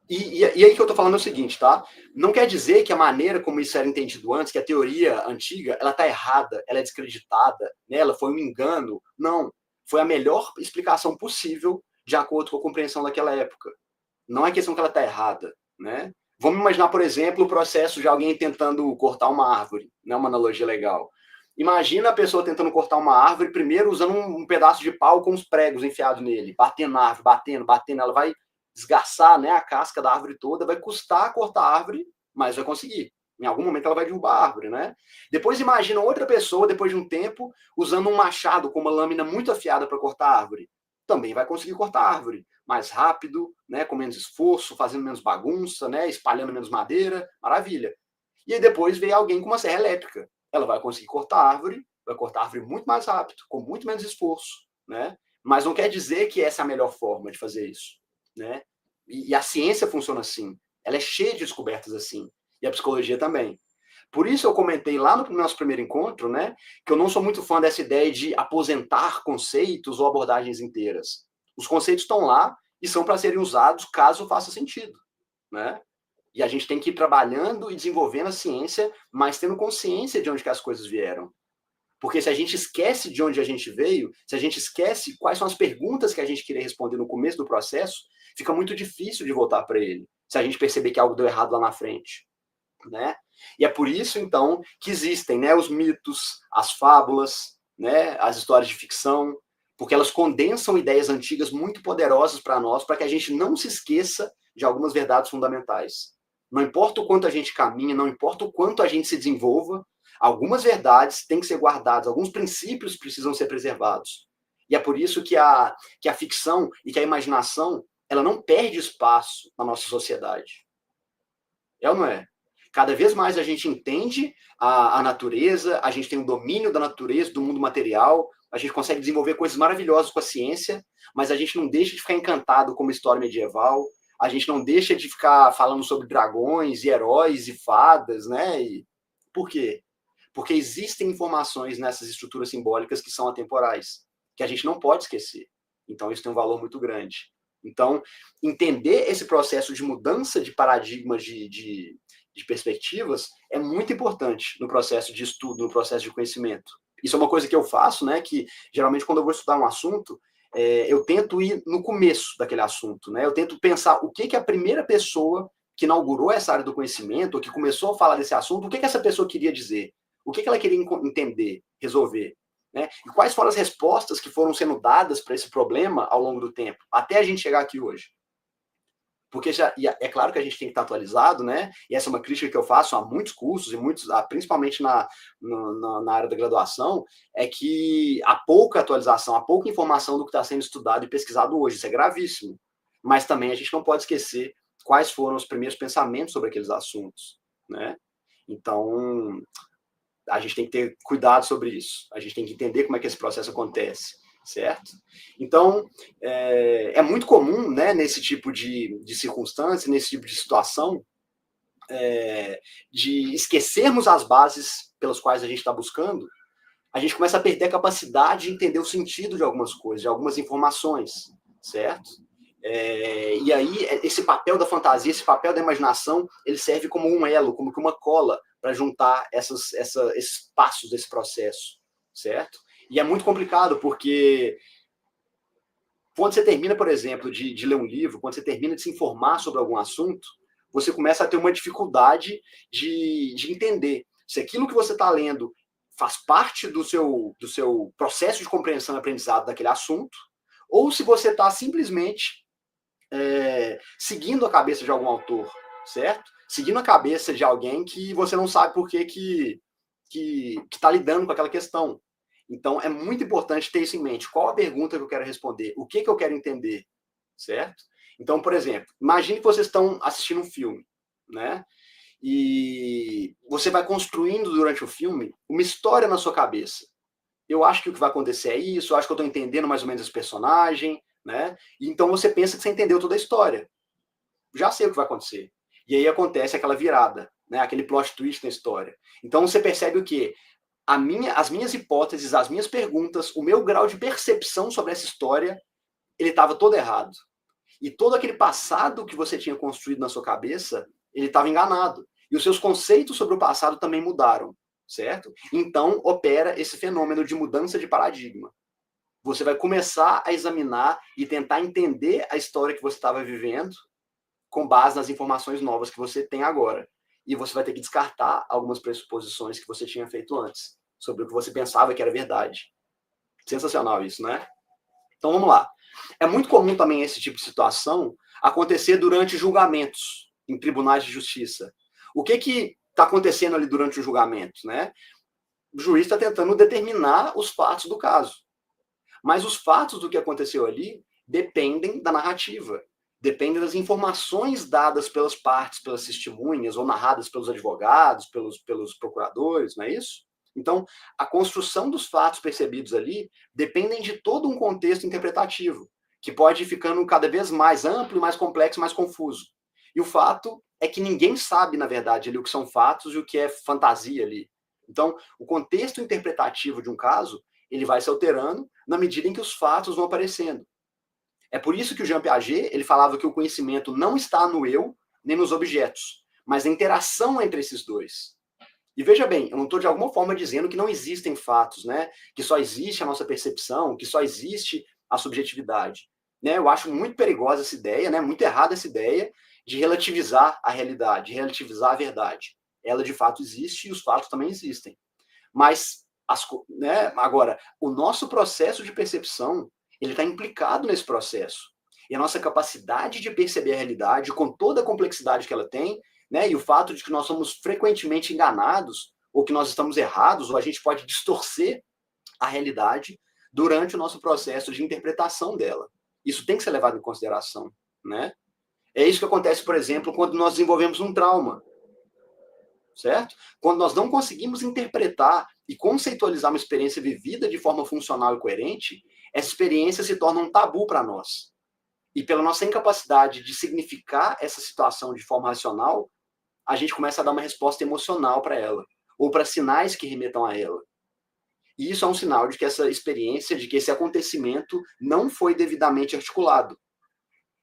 e aí que eu estou falando é o seguinte, tá? Não quer dizer que a maneira como isso era entendido antes, que a teoria antiga, ela está errada, ela é descreditada, né? Ela foi um engano. Não. Foi a melhor explicação possível de acordo com a compreensão daquela época. Não é questão que ela está errada, né? Vamos imaginar, por exemplo, o processo de alguém tentando cortar uma árvore, né? Uma analogia legal. Imagina a pessoa tentando cortar uma árvore, primeiro usando um pedaço de pau com os pregos enfiados nele, batendo na árvore, batendo, ela vai desgastar, né, a casca da árvore toda, vai custar cortar a árvore, mas vai conseguir. Em algum momento ela vai derrubar a árvore, né? Depois imagina outra pessoa, depois de um tempo, usando um machado com uma lâmina muito afiada para cortar a árvore. Também vai conseguir cortar a árvore mais rápido, né, com menos esforço, fazendo menos bagunça, né, espalhando menos madeira, maravilha. E aí depois vem alguém com uma serra elétrica. Ela vai conseguir cortar a árvore, vai cortar a árvore muito mais rápido, com muito menos esforço, né? Mas não quer dizer que essa é a melhor forma de fazer isso, né? E a ciência funciona assim. Ela é cheia de descobertas assim. E a psicologia também. Por isso eu comentei lá no nosso primeiro encontro, né, que eu não sou muito fã dessa ideia de aposentar conceitos ou abordagens inteiras. Os conceitos estão lá e são para serem usados caso faça sentido, né? E a gente tem que ir trabalhando e desenvolvendo a ciência, mas tendo consciência de onde que as coisas vieram. Porque se a gente esquece de onde a gente veio, se a gente esquece quais são as perguntas que a gente queria responder no começo do processo, fica muito difícil de voltar para ele, se a gente perceber que algo deu errado lá na frente, né? E é por isso, então, que existem, né, os mitos, as fábulas, né, as histórias de ficção, porque elas condensam ideias antigas muito poderosas para nós, para que a gente não se esqueça de algumas verdades fundamentais. Não importa o quanto a gente caminha, não importa o quanto a gente se desenvolva, algumas verdades têm que ser guardadas, alguns princípios precisam ser preservados. E é por isso que a ficção e que a imaginação, ela não perde espaço na nossa sociedade. É ou não é? Cada vez mais a gente entende a natureza, a gente tem um domínio da natureza, do mundo material, a gente consegue desenvolver coisas maravilhosas com a ciência, mas a gente não deixa de ficar encantado com uma história medieval, a gente não deixa de ficar falando sobre dragões e heróis e fadas, né? E por quê? Porque existem informações nessas estruturas simbólicas que são atemporais, que a gente não pode esquecer. Então, isso tem um valor muito grande. Então, entender esse processo de mudança de paradigmas de perspectivas é muito importante no processo de estudo, no processo de conhecimento. Isso é uma coisa que eu faço, né, que geralmente quando eu vou estudar um assunto, eu tento ir no começo daquele assunto, né? Eu tento pensar o que a primeira pessoa que inaugurou essa área do conhecimento, ou que começou a falar desse assunto, o que essa pessoa queria dizer, o que ela queria entender, resolver, né? E quais foram as respostas que foram sendo dadas para esse problema ao longo do tempo, até a gente chegar aqui hoje. Porque é claro que a gente tem que estar atualizado, né? E essa é uma crítica que eu faço a muitos cursos, e muitos, principalmente na área da graduação, é que há pouca atualização, há pouca informação do que está sendo estudado e pesquisado hoje. Isso é gravíssimo. Mas também a gente não pode esquecer quais foram os primeiros pensamentos sobre aqueles assuntos, né? Então, a gente tem que ter cuidado sobre isso. A gente tem que entender como é que esse processo acontece, certo? Então, é muito comum, né, nesse tipo de circunstância, nesse tipo de situação, de esquecermos as bases pelas quais a gente está buscando, a gente começa a perder a capacidade de entender o sentido de algumas coisas, de algumas informações, certo? E aí, esse papel da fantasia, esse papel da imaginação, ele serve como um elo, como que uma cola, para juntar esses passos desse processo, certo? E é muito complicado, porque quando você termina, por exemplo, de ler um livro, quando você termina de se informar sobre algum assunto, você começa a ter uma dificuldade de entender se aquilo que você está lendo faz parte do seu processo de compreensão e aprendizado daquele assunto, ou se você está simplesmente seguindo a cabeça de algum autor, certo? Seguindo a cabeça de alguém que você não sabe por que está lidando com aquela questão. Então, é muito importante ter isso em mente. Qual a pergunta que eu quero responder? O que eu quero entender? Certo? Então, por exemplo, imagine que vocês estão assistindo um filme, né? E você vai construindo durante o filme uma história na sua cabeça. Eu acho que o que vai acontecer é isso, eu acho que eu estou entendendo mais ou menos esse personagem, né? E então você pensa que você entendeu toda a história. Já sei o que vai acontecer. E aí acontece aquela virada, né? Aquele plot twist na história. Então você percebe o quê? As minhas hipóteses, as minhas perguntas, o meu grau de percepção sobre essa história, ele estava todo errado. E todo aquele passado que você tinha construído na sua cabeça, ele estava enganado. E os seus conceitos sobre o passado também mudaram, certo? Então, opera esse fenômeno de mudança de paradigma. Você vai começar a examinar e tentar entender a história que você estava vivendo com base nas informações novas que você tem agora. E você vai ter que descartar algumas pressuposições que você tinha feito antes, sobre o que você pensava que era verdade. Sensacional isso, né? Então vamos lá. É muito comum também esse tipo de situação acontecer durante julgamentos em tribunais de justiça. O que está acontecendo ali durante o julgamento, né? O juiz está tentando determinar os fatos do caso. Mas os fatos do que aconteceu ali dependem da narrativa, dependem das informações dadas pelas partes, pelas testemunhas, ou narradas pelos advogados, pelos procuradores, não é isso? Então, a construção dos fatos percebidos ali dependem de todo um contexto interpretativo, que pode ir ficando cada vez mais amplo, mais complexo, mais confuso. E o fato é que ninguém sabe, na verdade, ali, o que são fatos e o que é fantasia ali. Então, o contexto interpretativo de um caso, ele vai se alterando na medida em que os fatos vão aparecendo. É por isso que o Jean Piaget ele falava que o conhecimento não está no eu, nem nos objetos, mas na interação entre esses dois. E veja bem, eu não estou de alguma forma dizendo que não existem fatos, né? Que só existe a nossa percepção, que só existe a subjetividade. Né? Eu acho muito perigosa essa ideia, né? Muito errada essa ideia de relativizar a realidade, de relativizar a verdade. Ela de fato existe e os fatos também existem. Mas, né? Agora, o nosso processo de percepção, ele está implicado nesse processo. E a nossa capacidade de perceber a realidade, com toda a complexidade que ela tem, né, e o fato de que nós somos frequentemente enganados, ou que nós estamos errados, ou a gente pode distorcer a realidade durante o nosso processo de interpretação dela. Isso tem que ser levado em consideração, né? É isso que acontece, por exemplo, quando nós desenvolvemos um trauma, certo? Quando nós não conseguimos interpretar e conceitualizar uma experiência vivida de forma funcional e coerente, essa experiência se torna um tabu para nós. E pela nossa incapacidade de significar essa situação de forma racional, a gente começa a dar uma resposta emocional para ela, ou para sinais que remetam a ela. E isso é um sinal de que essa experiência, de que esse acontecimento não foi devidamente articulado.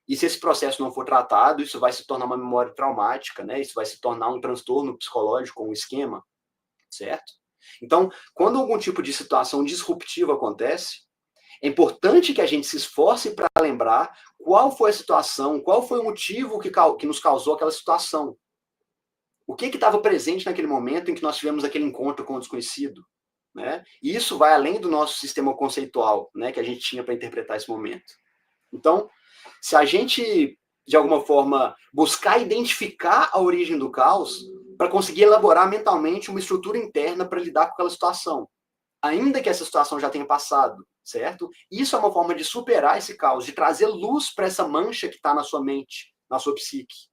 E se esse processo não for tratado, isso vai se tornar uma memória traumática, né? Isso vai se tornar um transtorno psicológico, um esquema, certo? Então, quando algum tipo de situação disruptiva acontece, é importante que a gente se esforce para lembrar qual foi a situação, qual foi o motivo que nos causou aquela situação. O que estava presente naquele momento em que nós tivemos aquele encontro com o desconhecido, né? E isso vai além do nosso sistema conceitual, né, que a gente tinha para interpretar esse momento. Então, se a gente, de alguma forma, buscar identificar a origem do caos, para conseguir elaborar mentalmente uma estrutura interna para lidar com aquela situação, ainda que essa situação já tenha passado, certo? Isso é uma forma de superar esse caos, de trazer luz para essa mancha que está na sua mente, na sua psique.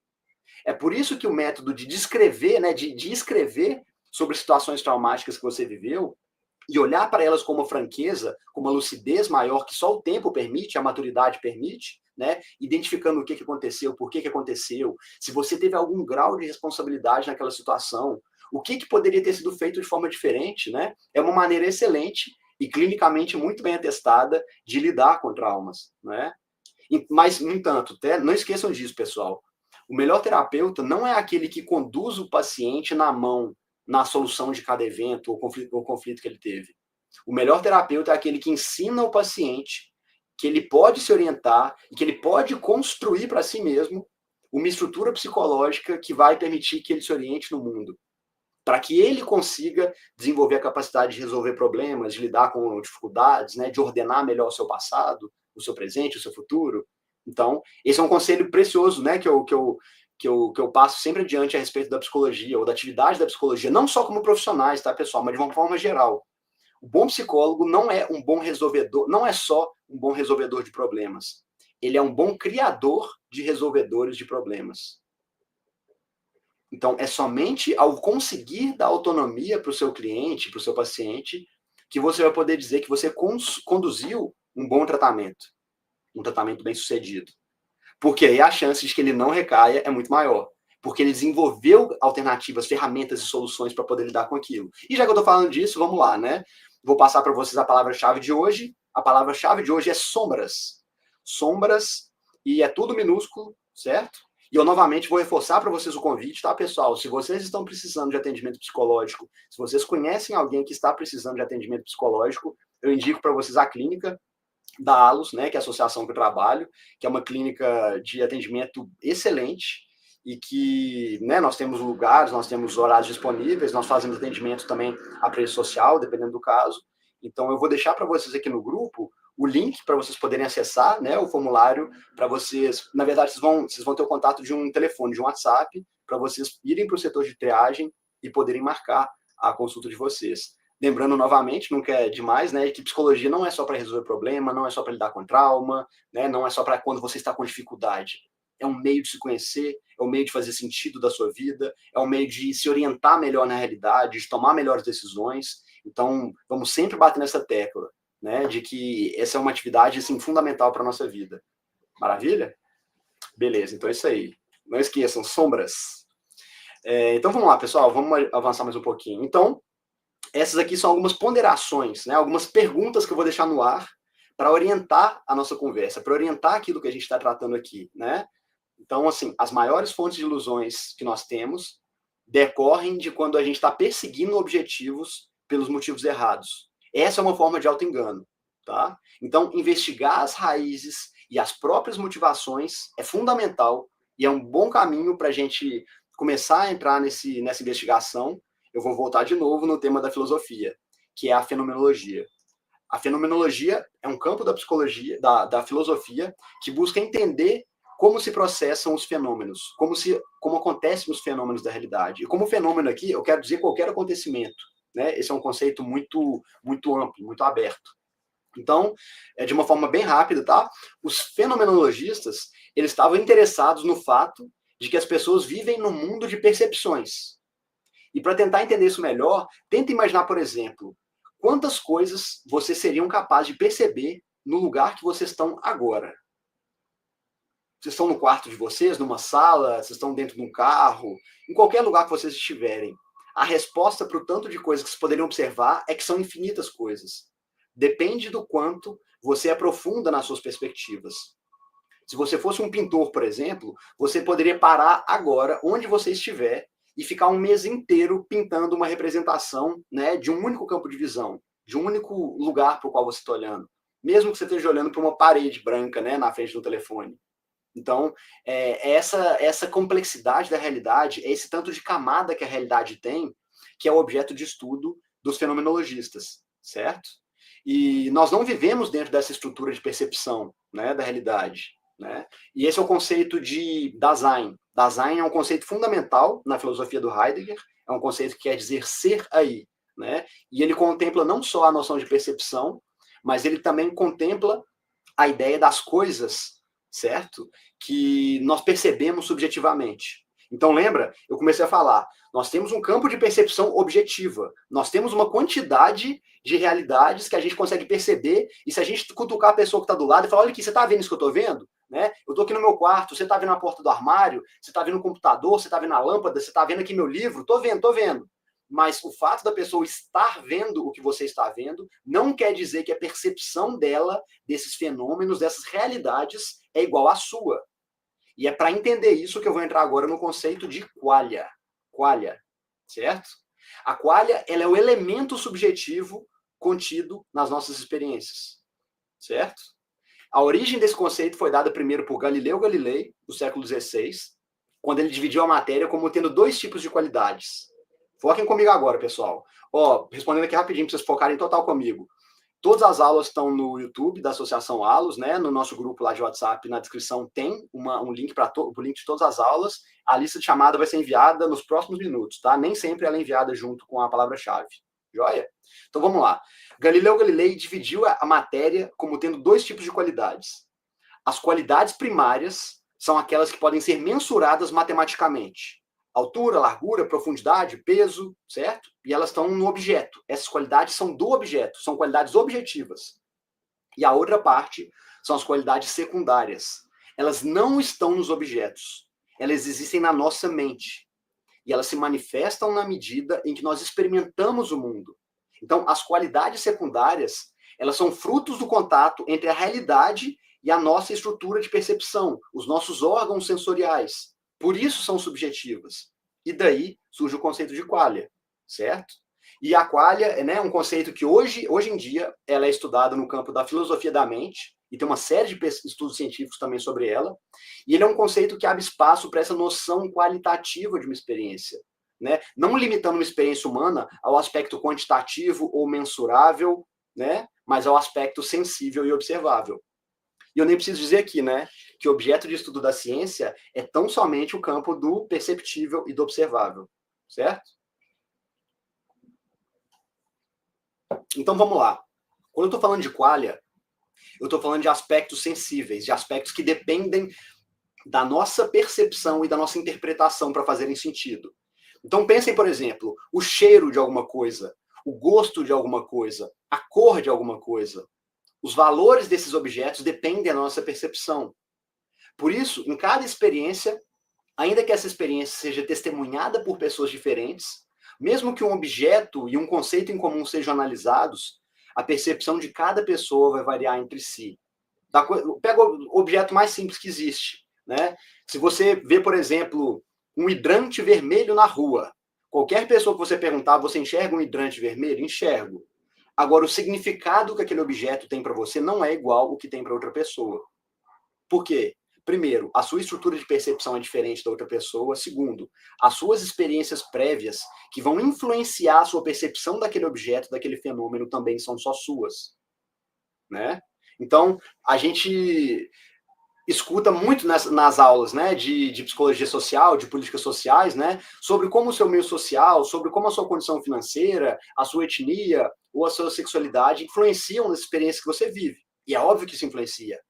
É por isso que o método de descrever, né, de escrever sobre situações traumáticas que você viveu, e olhar para elas com uma franqueza, com uma lucidez maior que só o tempo permite, a maturidade permite, né? Identificando o que aconteceu, por que aconteceu, se você teve algum grau de responsabilidade naquela situação, o que poderia ter sido feito de forma diferente, né? É uma maneira excelente e clinicamente muito bem atestada de lidar com traumas, né? Mas, no entanto, não esqueçam disso, pessoal. O melhor terapeuta não é aquele que conduz o paciente na mão na solução de cada evento ou conflito que ele teve. O melhor terapeuta é aquele que ensina o paciente que ele pode se orientar e que ele pode construir para si mesmo uma estrutura psicológica que vai permitir que ele se oriente no mundo, para que ele consiga desenvolver a capacidade de resolver problemas, de lidar com dificuldades, né, de ordenar melhor o seu passado, o seu presente, o seu futuro. Então, esse é um conselho precioso, né, que eu passo sempre adiante a respeito da psicologia, ou da atividade da psicologia, não só como profissionais, tá, pessoal, mas de uma forma geral. O bom psicólogo não é um bom resolvedor, não é só um bom resolvedor de problemas. Ele é um bom criador de resolvedores de problemas. Então, é somente ao conseguir dar autonomia para o seu cliente, para o seu paciente, que você vai poder dizer que você conduziu um bom tratamento, um tratamento bem sucedido. Porque aí a chance de que ele não recaia é muito maior. Porque ele desenvolveu alternativas, ferramentas e soluções para poder lidar com aquilo. E já que eu estou falando disso, vamos lá, né? Vou passar para vocês a palavra-chave de hoje. A palavra-chave de hoje é sombras. Sombras, e é tudo minúsculo, certo? E eu novamente vou reforçar para vocês o convite, tá, pessoal? Se vocês estão precisando de atendimento psicológico, se vocês conhecem alguém que está precisando de atendimento psicológico, eu indico para vocês a clínica da ALOS, né, que é a associação que eu trabalho, que é uma clínica de atendimento excelente e que, né, nós temos lugares, nós temos horários disponíveis, nós fazemos atendimento também a preço social, dependendo do caso. Então, eu vou deixar para vocês aqui no grupo o link para vocês poderem acessar, né, o formulário, para vocês, na verdade, vocês vão ter o contato de um telefone, de um WhatsApp, para vocês irem para o setor de triagem e poderem marcar a consulta de vocês. Lembrando novamente, nunca é demais, né, que psicologia não é só para resolver problema, não é só para lidar com trauma, né, não é só para quando você está com dificuldade. É um meio de se conhecer, é um meio de fazer sentido da sua vida, é um meio de se orientar melhor na realidade, de tomar melhores decisões. Então, vamos sempre bater nessa tecla, né, de que essa é uma atividade assim, fundamental para a nossa vida. Maravilha? Beleza, então é isso aí. Não esqueçam, sombras. Então vamos lá, pessoal, vamos avançar mais um pouquinho. Então, essas aqui são algumas ponderações, né, algumas perguntas que eu vou deixar no ar para orientar a nossa conversa, para orientar aquilo que a gente está tratando aqui, né? Então, assim, as maiores fontes de ilusões que nós temos decorrem de quando a gente está perseguindo objetivos pelos motivos errados. Essa é uma forma de auto-engano, tá? Então, investigar as raízes e as próprias motivações é fundamental e é um bom caminho para a gente começar a entrar nessa investigação. Eu vou voltar de novo no tema da filosofia, que é a fenomenologia. A fenomenologia é um campo da psicologia, da filosofia, que busca entender como se processam os fenômenos, como acontecem os fenômenos da realidade. E como fenômeno aqui, eu quero dizer qualquer acontecimento, né? Esse é um conceito muito, muito amplo, muito aberto. Então, de uma forma bem rápida, tá? Os fenomenologistas, eles estavam interessados no fato de que as pessoas vivem num mundo de percepções. E para tentar entender isso melhor, tenta imaginar, por exemplo, quantas coisas vocês seriam capazes de perceber no lugar que vocês estão agora. Vocês estão no quarto de vocês, numa sala, vocês estão dentro de um carro, em qualquer lugar que vocês estiverem. A resposta para o tanto de coisas que vocês poderiam observar é que são infinitas coisas. Depende do quanto você aprofunda nas suas perspectivas. Se você fosse um pintor, por exemplo, você poderia parar agora, onde você estiver, e ficar um mês inteiro pintando uma representação, né, de um único campo de visão, de um único lugar para o qual você está olhando, mesmo que você esteja olhando para uma parede branca, né, na frente do telefone. Então, essa complexidade da realidade, é esse tanto de camada que a realidade tem, que é o objeto de estudo dos fenomenologistas, certo? E nós não vivemos dentro dessa estrutura de percepção, né, da realidade. Né? E esse é o conceito de Dasein. Dasein é um conceito fundamental na filosofia do Heidegger, é um conceito que quer dizer ser aí. Né? E ele contempla não só a noção de percepção, mas ele também contempla a ideia das coisas, certo? Que nós percebemos subjetivamente. Então, lembra? Eu comecei a falar, nós temos um campo de percepção objetiva, nós temos uma quantidade de realidades que a gente consegue perceber, e se a gente cutucar a pessoa que está do lado e falar, olha aqui, você está vendo isso que eu estou vendo? Né? Eu estou aqui no meu quarto, você está vendo a porta do armário, você está vendo o computador, você está vendo a lâmpada, você está vendo aqui meu livro, estou vendo, estou vendo. Mas o fato da pessoa estar vendo o que você está vendo não quer dizer que a percepção dela desses fenômenos, dessas realidades, é igual à sua. E é para entender isso que eu vou entrar agora no conceito de qualia. Qualia, certo? A qualia, ela é o elemento subjetivo contido nas nossas experiências, certo? A origem desse conceito foi dada primeiro por Galileu Galilei, no século XVI, quando ele dividiu a matéria como tendo dois tipos de qualidades. Foquem comigo agora, pessoal. Respondendo aqui rapidinho para vocês focarem total comigo. Todas as aulas estão no YouTube da Associação Alos, né? No nosso grupo lá de WhatsApp, na descrição tem um link para o link de todas as aulas. A lista de chamada vai ser enviada nos próximos minutos, tá? Nem sempre ela é enviada junto com a palavra-chave. Joia? Então vamos lá. Galileu Galilei dividiu a matéria como tendo dois tipos de qualidades. As qualidades primárias são aquelas que podem ser mensuradas matematicamente. Altura, largura, profundidade, peso, certo? E elas estão no objeto. Essas qualidades são do objeto, são qualidades objetivas. E a outra parte são as qualidades secundárias. Elas não estão nos objetos. Elas existem na nossa mente. E elas se manifestam na medida em que nós experimentamos o mundo. Então, as qualidades secundárias, elas são frutos do contato entre a realidade e a nossa estrutura de percepção, os nossos órgãos sensoriais. Por isso são subjetivas. E daí surge o conceito de qualia, certo? E a qualia é um conceito que hoje em dia ela é estudada no campo da filosofia da mente, e tem uma série de estudos científicos também sobre ela, e ele é um conceito que abre espaço para essa noção qualitativa de uma experiência, né? Não limitando uma experiência humana ao aspecto quantitativo ou mensurável, né? Mas ao aspecto sensível e observável. E eu nem preciso dizer aqui, né, que o objeto de estudo da ciência é tão somente o campo do perceptível e do observável, certo? Então vamos lá. Quando eu estou falando de qualia, eu estou falando de aspectos sensíveis, de aspectos que dependem da nossa percepção e da nossa interpretação para fazerem sentido. Então pensem, por exemplo, o cheiro de alguma coisa, o gosto de alguma coisa, a cor de alguma coisa. Os valores desses objetos dependem da nossa percepção. Por isso, em cada experiência, ainda que essa experiência seja testemunhada por pessoas diferentes, mesmo que um objeto e um conceito em comum sejam analisados, a percepção de cada pessoa vai variar entre si. Pega o objeto mais simples que existe, né? Se você vê, por exemplo, um hidrante vermelho na rua, qualquer pessoa que você perguntar, você enxerga um hidrante vermelho? Enxergo. Agora, o significado que aquele objeto tem para você não é igual o que tem para outra pessoa. Por quê? Primeiro, a sua estrutura de percepção é diferente da outra pessoa. Segundo, as suas experiências prévias que vão influenciar a sua percepção daquele objeto, daquele fenômeno, também são só suas. Né? Então, a gente escuta muito nas aulas, né, de psicologia social, de políticas sociais, né, sobre como o seu meio social, sobre como a sua condição financeira, a sua etnia ou a sua sexualidade influenciam nas experiências que você vive. E é óbvio que isso influencia.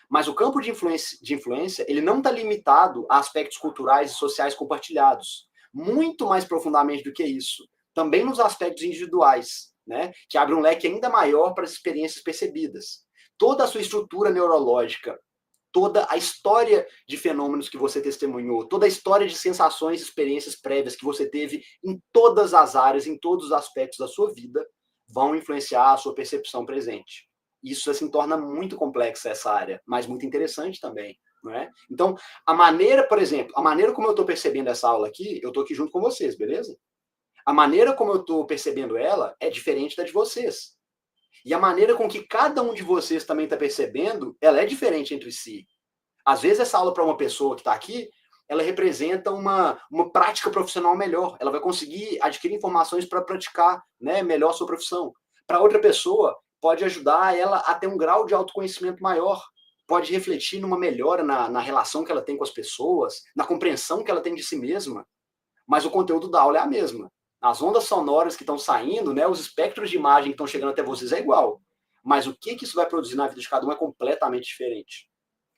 Mas o campo de influência ele não está limitado a aspectos culturais e sociais compartilhados. Muito mais profundamente do que isso. Também nos aspectos individuais, né, que abre um leque ainda maior para as experiências percebidas. Toda a sua estrutura neurológica, toda a história de fenômenos que você testemunhou, toda a história de sensações e experiências prévias que você teve em todas as áreas, em todos os aspectos da sua vida, vão influenciar a sua percepção presente. Isso assim torna muito complexa essa área, mas muito interessante também, não é? Então, a maneira, por exemplo, a maneira como eu estou percebendo essa aula aqui, eu estou aqui junto com vocês, beleza? A maneira como eu estou percebendo ela é diferente da de vocês. E a maneira com que cada um de vocês também está percebendo, ela é diferente entre si. Às vezes essa aula para uma pessoa que está aqui, ela representa uma prática profissional melhor. Ela vai conseguir adquirir informações para praticar, né, melhor a sua profissão. Para outra pessoa, pode ajudar ela a ter um grau de autoconhecimento maior. Pode refletir numa melhora na relação que ela tem com as pessoas, na compreensão que ela tem de si mesma. Mas o conteúdo da aula é a mesma. As ondas sonoras que estão saindo, né, os espectros de imagem que estão chegando até vocês é igual. Mas o que isso vai produzir na vida de cada um é completamente diferente.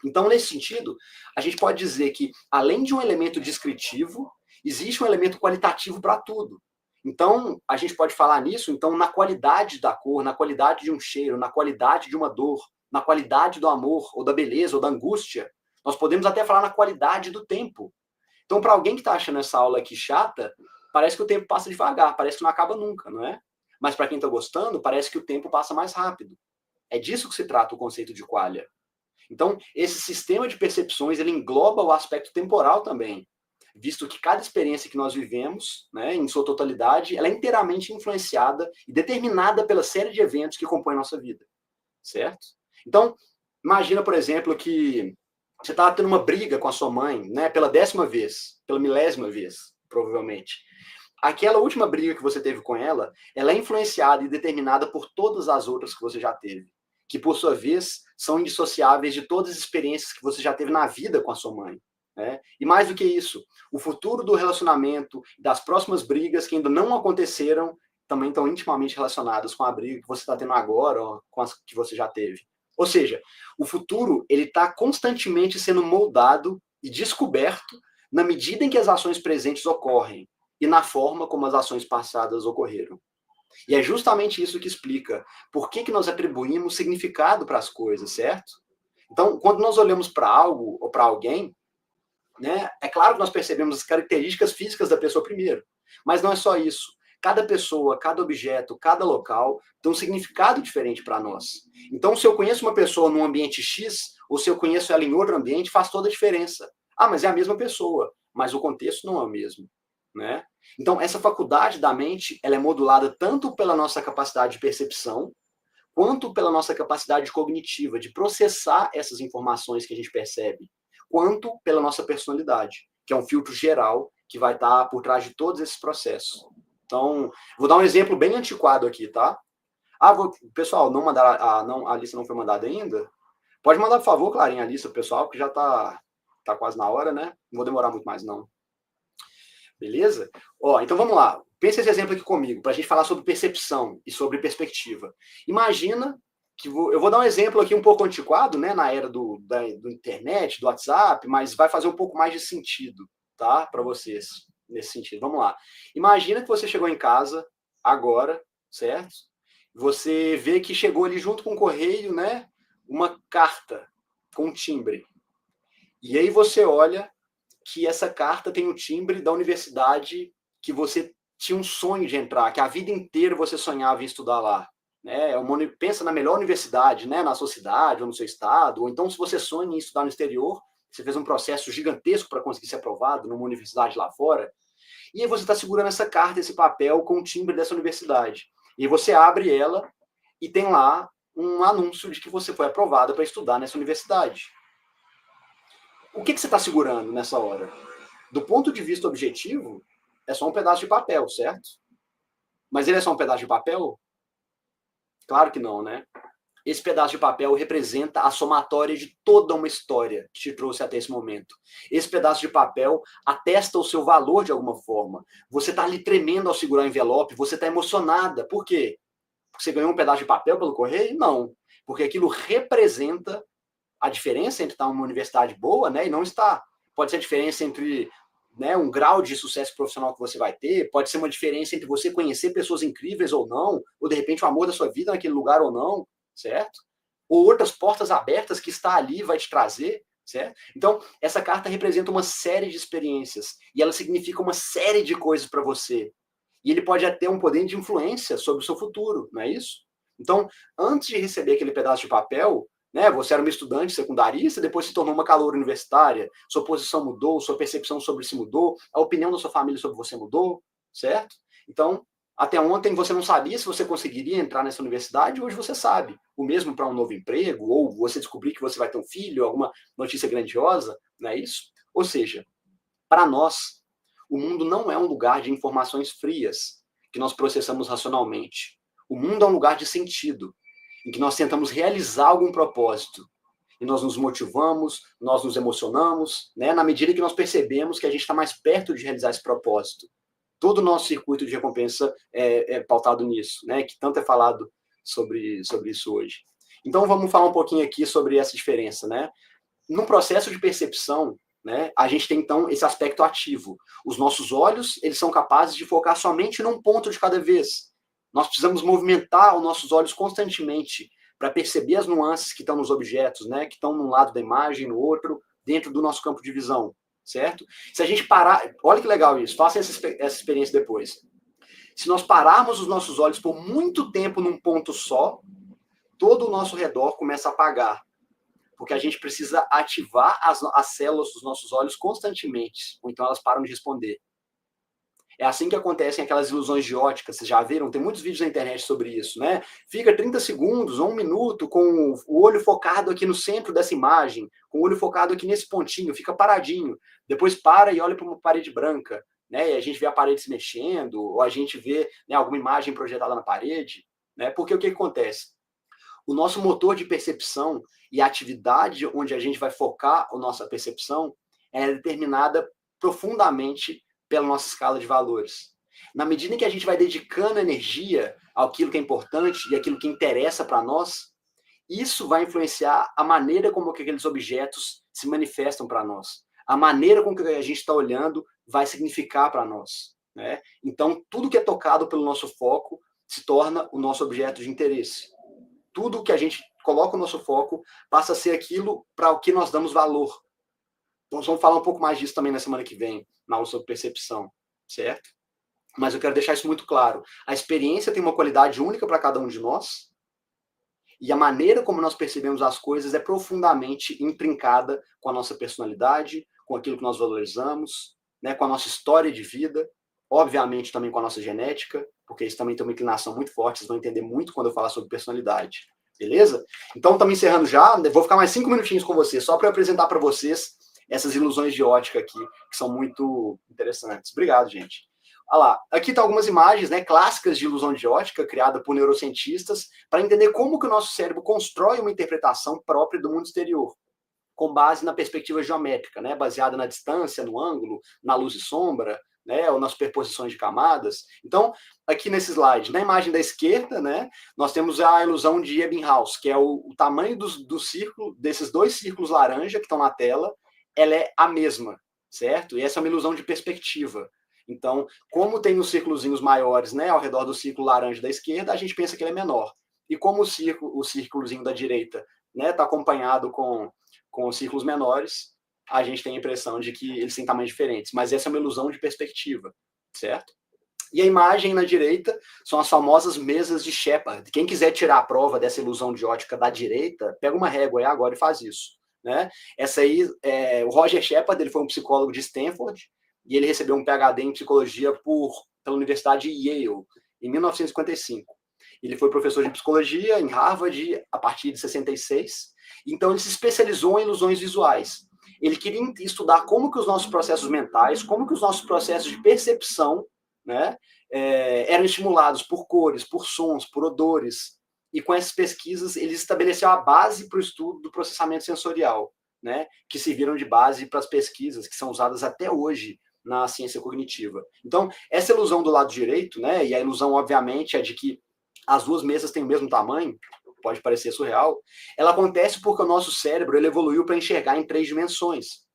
Então, nesse sentido, a gente pode dizer que, além de um elemento descritivo, existe um elemento qualitativo para tudo. Então, a gente pode falar nisso, então, na qualidade da cor, na qualidade de um cheiro, na qualidade de uma dor, na qualidade do amor, ou da beleza, ou da angústia. Nós podemos até falar na qualidade do tempo. Então, para alguém que está achando essa aula aqui chata, parece que o tempo passa devagar, parece que não acaba nunca, não é? Mas para quem está gostando, parece que o tempo passa mais rápido. É disso que se trata o conceito de qualia. Então, esse sistema de percepções, ele engloba o aspecto temporal também, visto que cada experiência que nós vivemos, né, em sua totalidade, ela é inteiramente influenciada e determinada pela série de eventos que compõem a nossa vida, certo? Então, imagina, por exemplo, que você está tendo uma briga com a sua mãe, né, pela 10ª vez, pela milésima vez, provavelmente. Aquela última briga que você teve com ela é influenciada e determinada por todas as outras que você já teve, que, por sua vez, são indissociáveis de todas as experiências que você já teve na vida com a sua mãe. Né? E mais do que isso, o futuro do relacionamento, das próximas brigas que ainda não aconteceram, também estão intimamente relacionadas com a briga que você está tendo agora, ou com as que você já teve. Ou seja, o futuro ele está constantemente sendo moldado e descoberto na medida em que as ações presentes ocorrem e na forma como as ações passadas ocorreram. E é justamente isso que explica por que nós atribuímos significado para as coisas, certo? Então, quando nós olhamos para algo ou para alguém, né, é claro que nós percebemos as características físicas da pessoa primeiro, mas não é só isso. Cada pessoa, cada objeto, cada local tem um significado diferente para nós. Então, se eu conheço uma pessoa num ambiente X, ou se eu conheço ela em outro ambiente, faz toda a diferença. Ah, mas é a mesma pessoa, mas o contexto não é o mesmo. Né? Então, essa faculdade da mente, ela é modulada tanto pela nossa capacidade de percepção, quanto pela nossa capacidade cognitiva de processar essas informações que a gente percebe, quanto pela nossa personalidade, que é um filtro geral que vai estar por trás de todos esses processos. Então, vou dar um exemplo bem antiquado aqui, tá? Pessoal, não mandaram, a lista não foi mandada ainda? Pode mandar, por favor, Clarinha, a lista, pessoal, que já tá quase na hora, né? Não vou demorar muito mais, não. Beleza? Então vamos lá. Pensa esse exemplo aqui comigo, para a gente falar sobre percepção e sobre perspectiva. Imagina que eu vou dar um exemplo aqui um pouco antiquado, né, na era do internet, do WhatsApp, mas vai fazer um pouco mais de sentido, tá? Para vocês, nesse sentido. Vamos lá. Imagina que você chegou em casa agora, certo? Você vê que chegou ali junto com o correio, né, uma carta com timbre. E aí você olha que essa carta tem o timbre da universidade que você tinha um sonho de entrar, que a vida inteira você sonhava em estudar lá. Né? Pensa na melhor universidade, né? Na sua cidade ou no seu estado, ou então se você sonha em estudar no exterior, você fez um processo gigantesco para conseguir ser aprovado numa universidade lá fora, e aí você está segurando essa carta, esse papel com o timbre dessa universidade. E aí você abre ela e tem lá um anúncio de que você foi aprovado para estudar nessa universidade. O que você está segurando nessa hora? Do ponto de vista objetivo, é só um pedaço de papel, certo? Mas ele é só um pedaço de papel? Claro que não, né? Esse pedaço de papel representa a somatória de toda uma história que te trouxe até esse momento. Esse pedaço de papel atesta o seu valor de alguma forma. Você está ali tremendo ao segurar o envelope, você está emocionada. Por quê? Porque você ganhou um pedaço de papel pelo correio? Não. Porque aquilo representa a diferença entre estar numa universidade boa, né, e não estar. Pode ser a diferença entre, né, um grau de sucesso profissional que você vai ter, pode ser uma diferença entre você conhecer pessoas incríveis ou não, ou de repente o amor da sua vida naquele lugar ou não, certo? Ou outras portas abertas que está ali vai te trazer, certo? Então, essa carta representa uma série de experiências, e ela significa uma série de coisas para você. E ele pode até ter um poder de influência sobre o seu futuro, não é isso? Então, antes de receber aquele pedaço de papel, né? Você era uma estudante secundarista, depois se tornou uma caloura universitária, sua posição mudou, sua percepção sobre si mudou, a opinião da sua família sobre você mudou, certo? Então, até ontem você não sabia se você conseguiria entrar nessa universidade, hoje você sabe. O mesmo para um novo emprego, ou você descobrir que você vai ter um filho, alguma notícia grandiosa, não é isso? Ou seja, para nós, o mundo não é um lugar de informações frias que nós processamos racionalmente. O mundo é um lugar de sentido, em que nós tentamos realizar algum propósito. E nós nos motivamos, nós nos emocionamos, né, na medida que nós percebemos que a gente está mais perto de realizar esse propósito. Todo o nosso circuito de recompensa é pautado nisso, né, que tanto é falado sobre isso hoje. Então, vamos falar um pouquinho aqui sobre essa diferença, né? No processo de percepção, né, a gente tem, então, esse aspecto ativo. Os nossos olhos, eles são capazes de focar somente num ponto de cada vez. Nós precisamos movimentar os nossos olhos constantemente para perceber as nuances que estão nos objetos, né, que estão num lado da imagem, no outro, dentro do nosso campo de visão, certo? Se a gente parar... Olha que legal isso, faça essa experiência depois. Se nós pararmos os nossos olhos por muito tempo num ponto só, todo o nosso redor começa a apagar, porque a gente precisa ativar as células dos nossos olhos constantemente, ou então elas param de responder. É assim que acontecem aquelas ilusões de ótica, vocês já viram? Tem muitos vídeos na internet sobre isso, né? Fica 30 segundos ou 1 minuto com o olho focado aqui no centro dessa imagem, com o olho focado aqui nesse pontinho, fica paradinho. Depois para e olha para uma parede branca, né? E a gente vê a parede se mexendo, ou a gente vê, né, alguma imagem projetada na parede, né? Porque o que acontece? O nosso motor de percepção e a atividade onde a gente vai focar a nossa percepção é determinada profundamente pela nossa escala de valores. Na medida em que a gente vai dedicando energia àquilo que é importante e àquilo que interessa para nós, isso vai influenciar a maneira como aqueles objetos se manifestam para nós. A maneira com que a gente está olhando vai significar para nós, né? Então, tudo que é tocado pelo nosso foco se torna o nosso objeto de interesse. Tudo que a gente coloca o nosso foco passa a ser aquilo para o que nós damos valor. Nós vamos falar um pouco mais disso também na semana que vem, na aula sobre percepção, certo? Mas eu quero deixar isso muito claro. A experiência tem uma qualidade única para cada um de nós, e a maneira como nós percebemos as coisas é profundamente intrincada com a nossa personalidade, com aquilo que nós valorizamos, né, com a nossa história de vida, obviamente também com a nossa genética, porque isso também tem uma inclinação muito forte, vocês vão entender muito quando eu falar sobre personalidade. Beleza? Então, estamos encerrando já. Vou ficar mais 5 minutinhos com vocês, só para apresentar para vocês essas ilusões de ótica aqui, que são muito interessantes. Obrigado, gente. Olha lá, aqui estão algumas imagens, né, clássicas de ilusão de ótica, criada por neurocientistas, para entender como que o nosso cérebro constrói uma interpretação própria do mundo exterior, com base na perspectiva geométrica, né, baseada na distância, no ângulo, na luz e sombra, né, ou nas superposições de camadas. Então, aqui nesse slide, na imagem da esquerda, né, nós temos a ilusão de Ebbinghaus, que é o tamanho do círculo, desses dois círculos laranja que estão na tela, ela é a mesma, certo? E essa é uma ilusão de perspectiva. Então, como tem os círculozinhos maiores, né, ao redor do círculo laranja da esquerda, a gente pensa que ele é menor. E como o círculozinho da direita, né, está acompanhado com os círculos menores, a gente tem a impressão de que eles têm tamanhos diferentes. Mas essa é uma ilusão de perspectiva, certo? E a imagem na direita são as famosas mesas de Shepard. Quem quiser tirar a prova dessa ilusão de ótica da direita, pega uma régua aí agora e faz isso, né? Essa aí, o Roger Shepard, ele foi um psicólogo de Stanford, e ele recebeu um PhD em psicologia pela Universidade de Yale, em 1955. Ele foi professor de psicologia em Harvard a partir de 66. Então, ele se especializou em ilusões visuais. Ele queria estudar como que os nossos processos mentais, como que os nossos processos de percepção, né, eram estimulados por cores, por sons, por odores. E com essas pesquisas, ele estabeleceu a base para o estudo do processamento sensorial, né, que serviram de base para as pesquisas que são usadas até hoje na ciência cognitiva. Então, essa ilusão do lado direito, né, e a ilusão, obviamente, é de que as duas mesas têm o mesmo tamanho, pode parecer surreal, ela acontece porque o nosso cérebro ele evoluiu para enxergar em 3 dimensões.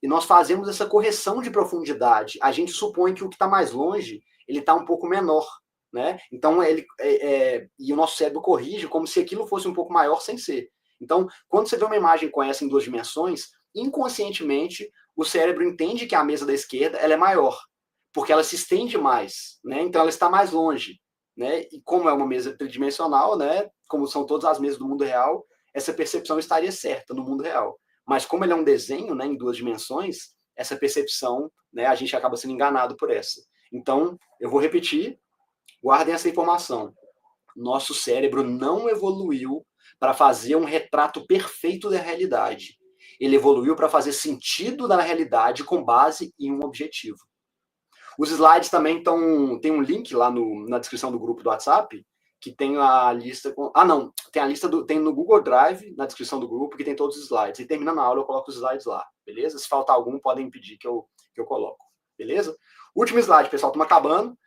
E nós fazemos essa correção de profundidade. A gente supõe que o que está mais longe, ele está um pouco menor, né? Então, e o nosso cérebro corrige como se aquilo fosse um pouco maior sem ser. Então, quando você vê uma imagem com essa em 2 dimensões, inconscientemente, o cérebro entende que a mesa da esquerda ela é maior, porque ela se estende mais, né? Então ela está mais longe, né? E como é uma mesa tridimensional, né? Como são todas as mesas do mundo real, essa percepção estaria certa no mundo real. Mas como ele é um desenho, né, em 2 dimensões, essa percepção, né, a gente acaba sendo enganado por essa. Então, eu vou repetir, guardem essa informação. Nosso cérebro não evoluiu para fazer um retrato perfeito da realidade. Ele evoluiu para fazer sentido da realidade com base em um objetivo. Os slides também tem um link lá na descrição do grupo do WhatsApp, que tem a lista com... não, tem a lista tem no Google Drive, na descrição do grupo, que tem todos os slides. E terminando a aula, eu coloco os slides lá, beleza? Se faltar algum, podem pedir que eu coloco, beleza? Último slide, pessoal, estamos acabando.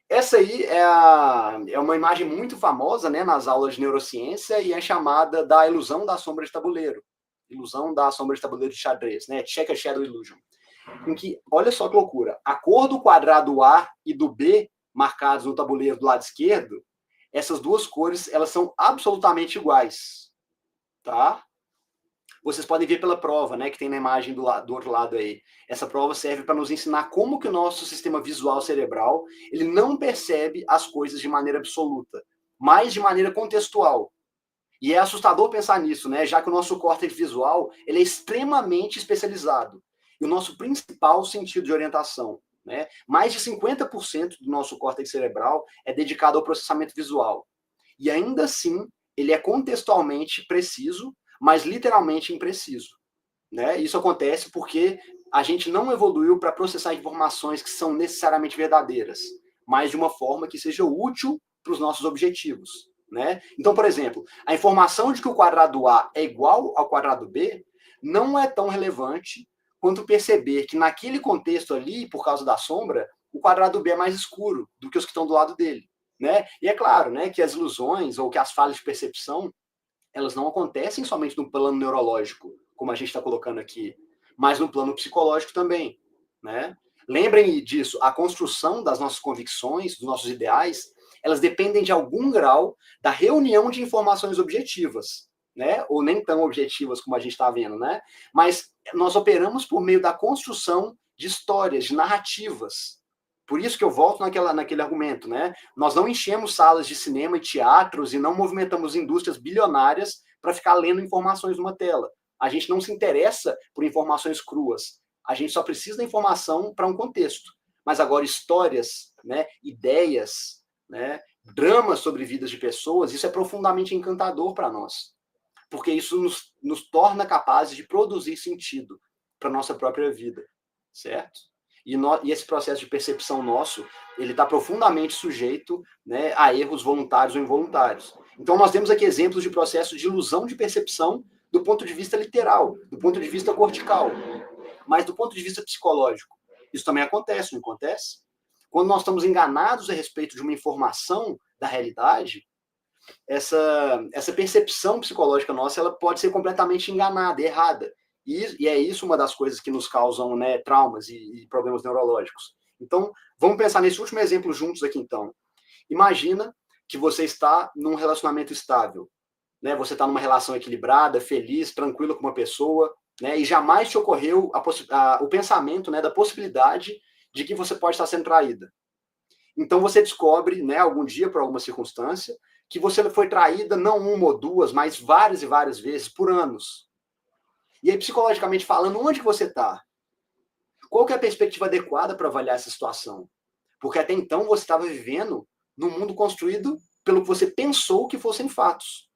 Essa aí é uma imagem muito famosa, né, nas aulas de neurociência e é chamada da ilusão da sombra de tabuleiro. Ilusão da sombra de tabuleiro de xadrez, né? Checker Shadow Illusion. Em que, olha só que loucura, a cor do quadrado A e do B, marcados no tabuleiro do lado esquerdo, essas duas cores, elas são absolutamente iguais, tá? Vocês podem ver pela prova, né, que tem na imagem do outro lado aí. Essa prova serve para nos ensinar como que o nosso sistema visual cerebral, ele não percebe as coisas de maneira absoluta, mas de maneira contextual. E é assustador pensar nisso, né, já que o nosso córtex visual, ele é extremamente especializado. E o nosso principal sentido de orientação, né, mais de 50% do nosso córtex cerebral é dedicado ao processamento visual. E ainda assim, ele é contextualmente preciso, mas literalmente impreciso, né? Isso acontece porque a gente não evoluiu para processar informações que são necessariamente verdadeiras, mas de uma forma que seja útil para os nossos objetivos, né? Então, por exemplo, a informação de que o quadrado A é igual ao quadrado B não é tão relevante quanto perceber que naquele contexto ali, por causa da sombra, o quadrado B é mais escuro do que os que estão do lado dele, né? E é claro, né, que as ilusões ou que as falhas de percepção elas não acontecem somente no plano neurológico, como a gente está colocando aqui, mas no plano psicológico também, né? Lembrem disso, a construção das nossas convicções, dos nossos ideais, elas dependem de algum grau da reunião de informações objetivas, né? Ou nem tão objetivas como a gente está vendo, né? Mas nós operamos por meio da construção de histórias, de narrativas. Por isso que eu volto naquele argumento, né? Nós não enchemos salas de cinema e teatros e não movimentamos indústrias bilionárias para ficar lendo informações numa tela. A gente não se interessa por informações cruas. A gente só precisa da informação para um contexto. Mas agora histórias, né, ideias, né, dramas sobre vidas de pessoas, isso é profundamente encantador para nós. Porque isso nos torna capazes de produzir sentido para a nossa própria vida, certo? E esse processo de percepção nosso, ele está profundamente sujeito, né, a erros voluntários ou involuntários. Então, nós temos aqui exemplos de processos de ilusão de percepção do ponto de vista literal, do ponto de vista cortical. Mas do ponto de vista psicológico, isso também acontece, não acontece? Quando nós estamos enganados a respeito de uma informação da realidade, essa percepção psicológica nossa, ela pode ser completamente enganada, errada. E é isso uma das coisas que nos causam, né, traumas e problemas neurológicos. Então, vamos pensar nesse último exemplo juntos aqui, então. Imagina que você está num relacionamento estável, né? Você está numa relação equilibrada, feliz, tranquila com uma pessoa, né? E jamais te ocorreu o pensamento, né, da possibilidade de que você pode estar sendo traída. Então, você descobre, né, algum dia, por alguma circunstância, que você foi traída não uma ou duas, mas várias e várias vezes, por anos. E aí, psicologicamente falando, onde que você está? Qual que é a perspectiva adequada para avaliar essa situação? Porque até então você estava vivendo num mundo construído pelo que você pensou que fossem fatos.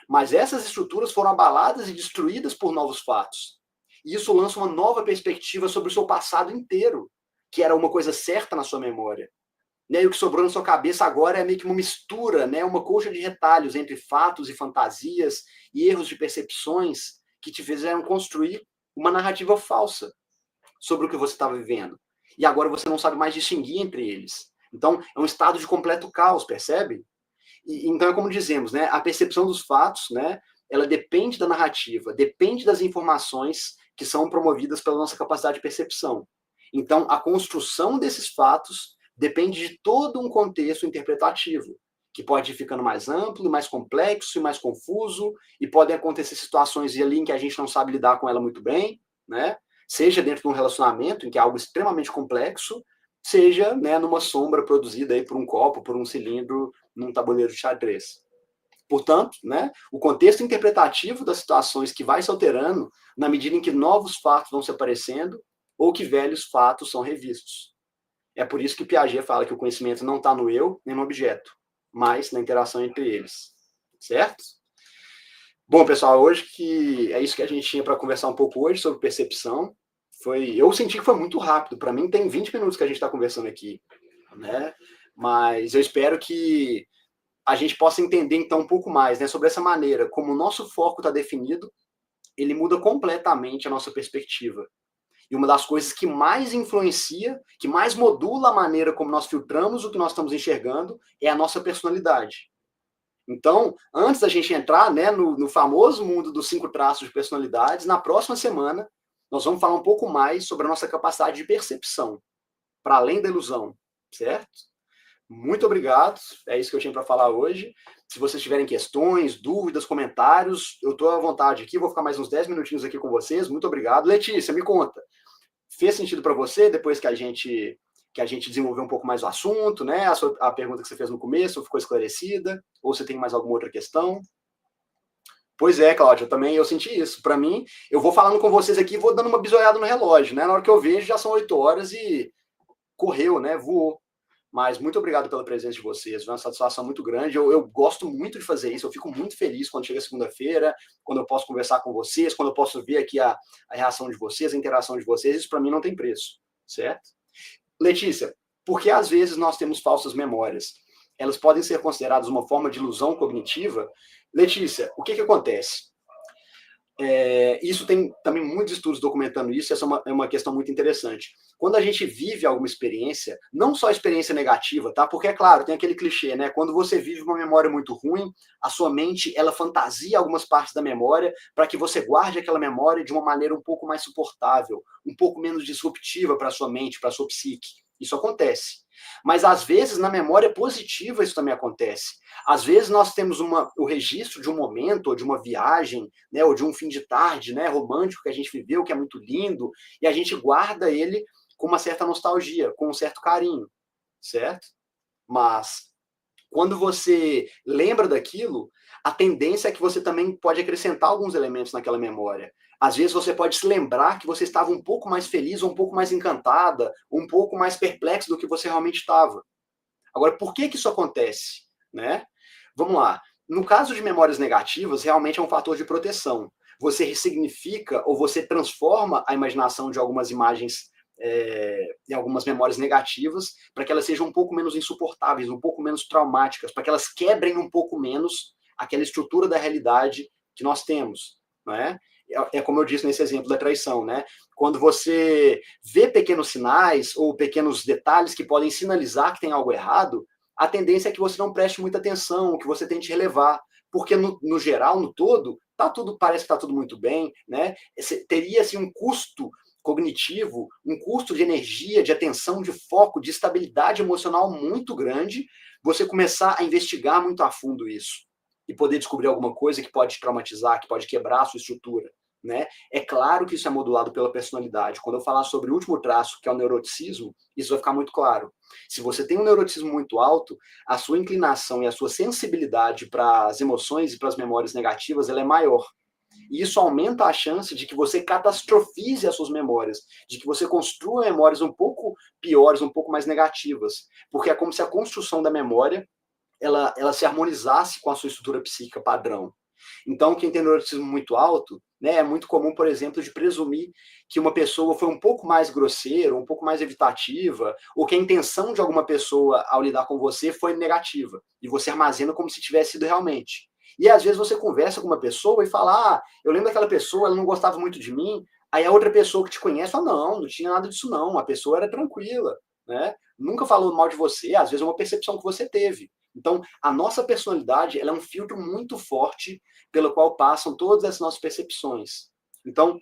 Mas essas estruturas foram abaladas e destruídas por novos fatos. E isso lança uma nova perspectiva sobre o seu passado inteiro, que era uma coisa certa na sua memória. E o que sobrou na sua cabeça agora é meio que uma mistura, né? Uma colcha de retalhos entre fatos e fantasias e erros de percepções que te fizeram construir uma narrativa falsa sobre o que você estava vivendo. E agora você não sabe mais distinguir entre eles. Então, é um estado de completo caos, percebe? Então, é como dizemos, né? A percepção dos fatos, né? Ela depende da narrativa, depende das informações que são promovidas pela nossa capacidade de percepção. Então, a construção desses fatos depende de todo um contexto interpretativo, que pode ir ficando mais amplo, mais complexo e mais confuso, e podem acontecer situações ali em que a gente não sabe lidar com ela muito bem, né? Seja dentro de um relacionamento, em que é algo extremamente complexo, seja, né, numa sombra produzida aí por um copo, por um cilindro, num tabuleiro de xadrez. Portanto, né, o contexto interpretativo das situações que vai se alterando na medida em que novos fatos vão se aparecendo ou que velhos fatos são revistos. É por isso que Piaget fala que o conhecimento não está no eu nem no objeto, mas na interação entre eles. Certo? Bom, pessoal, hoje que é isso que a gente tinha para conversar um pouco hoje sobre percepção. Eu senti que foi muito rápido. Para mim, tem 20 minutos que a gente está conversando aqui, né? Mas eu espero que a gente possa entender, então, um pouco mais, né, sobre essa maneira, como o nosso foco está definido, ele muda completamente a nossa perspectiva. E uma das coisas que mais influencia, que mais modula a maneira como nós filtramos o que nós estamos enxergando, é a nossa personalidade. Então, antes da gente entrar, né, no famoso mundo dos 5 traços de personalidades, na próxima semana, nós vamos falar um pouco mais sobre a nossa capacidade de percepção, para além da ilusão, certo? Muito obrigado, é isso que eu tinha para falar hoje. Se vocês tiverem questões, dúvidas, comentários, eu estou à vontade aqui, vou ficar mais uns 10 minutinhos aqui com vocês. Muito obrigado. Letícia, me conta, fez sentido para você depois que a gente desenvolveu um pouco mais o assunto, né? A pergunta que você fez no começo ficou esclarecida? Ou você tem mais alguma outra questão? Pois é, Cláudia, eu senti isso. Para mim, eu vou falando com vocês aqui, vou dando uma bisoiada no relógio, né? Na hora que eu vejo, já são 8 horas e correu, né? Voou. Mas muito obrigado pela presença de vocês, foi uma satisfação muito grande. Eu gosto muito de fazer isso, eu fico muito feliz quando chega segunda-feira, quando eu posso conversar com vocês, quando eu posso ver aqui a reação de vocês, a interação de vocês. Isso para mim não tem preço, certo? Letícia, por que às vezes nós temos falsas memórias? Elas podem ser consideradas uma forma de ilusão cognitiva? Letícia, o que acontece? Isso tem também muitos estudos documentando isso, essa é uma questão muito interessante. Quando a gente vive alguma experiência, não só experiência negativa, tá? Porque, é claro, tem aquele clichê, né? Quando você vive uma memória muito ruim, a sua mente, ela fantasia algumas partes da memória para que você guarde aquela memória de uma maneira um pouco mais suportável, um pouco menos disruptiva para a sua mente, para a sua psique. Isso acontece. Mas, às vezes, na memória positiva, isso também acontece. Às vezes, nós temos o registro de um momento, ou de uma viagem, né, ou de um fim de tarde, né, romântico que a gente viveu, que é muito lindo, e a gente guarda ele com uma certa nostalgia, com um certo carinho, certo? Mas, quando você lembra daquilo, a tendência é que você também pode acrescentar alguns elementos naquela memória. Às vezes você pode se lembrar que você estava um pouco mais feliz, ou um pouco mais encantada, um pouco mais perplexo do que você realmente estava. Agora, por que isso acontece? Né? Vamos lá. No caso de memórias negativas, realmente é um fator de proteção. Você ressignifica ou você transforma a imaginação de algumas imagens em algumas memórias negativas para que elas sejam um pouco menos insuportáveis, um pouco menos traumáticas, para que elas quebrem um pouco menos aquela estrutura da realidade que nós temos. Não é? É como eu disse nesse exemplo da traição, né? Quando você vê pequenos sinais ou pequenos detalhes que podem sinalizar que tem algo errado, a tendência é que você não preste muita atenção, que você tente relevar, porque no geral, no todo, parece que está tudo muito bem, né? Teria assim, um custo cognitivo, um custo de energia, de atenção, de foco, de estabilidade emocional muito grande, você começar a investigar muito a fundo isso e poder descobrir alguma coisa que pode te traumatizar, que pode quebrar a sua estrutura. Né? É claro que isso é modulado pela personalidade. Quando eu falar sobre o último traço, que é o neuroticismo, isso vai ficar muito claro. Se você tem um neuroticismo muito alto, a sua inclinação e a sua sensibilidade para as emoções e para as memórias negativas, ela é maior. E isso aumenta a chance de que você catastrofize as suas memórias, de que você construa memórias um pouco piores, um pouco mais negativas. Porque é como se a construção da memória ela se harmonizasse com a sua estrutura psíquica padrão. Então, quem tem neuroticismo muito alto, né, é muito comum, por exemplo, de presumir que uma pessoa foi um pouco mais grosseira, um pouco mais evitativa, ou que a intenção de alguma pessoa ao lidar com você foi negativa, e você armazena como se tivesse sido realmente. E às vezes você conversa com uma pessoa e fala, eu lembro daquela pessoa, ela não gostava muito de mim, aí a outra pessoa que te conhece fala, não tinha nada disso não, a pessoa era tranquila, né? Nunca falou mal de você, às vezes é uma percepção que você teve. Então, a nossa personalidade ela é um filtro muito forte pelo qual passam todas as nossas percepções. Então,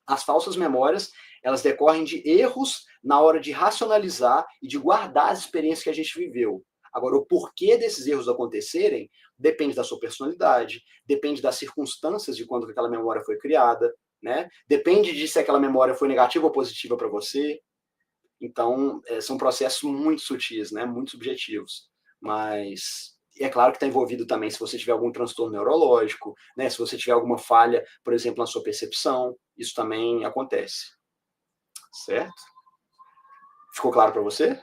as falsas memórias, elas decorrem de erros na hora de racionalizar e de guardar as experiências que a gente viveu. Agora, o porquê desses erros acontecerem depende da sua personalidade, depende das circunstâncias de quando aquela memória foi criada, né? Depende de se aquela memória foi negativa ou positiva para você. Então, são processos muito sutis, né? Muito subjetivos. Mas é claro que está envolvido também se você tiver algum transtorno neurológico, né? Se você tiver alguma falha, por exemplo, na sua percepção, isso também acontece. Certo? Ficou claro para você?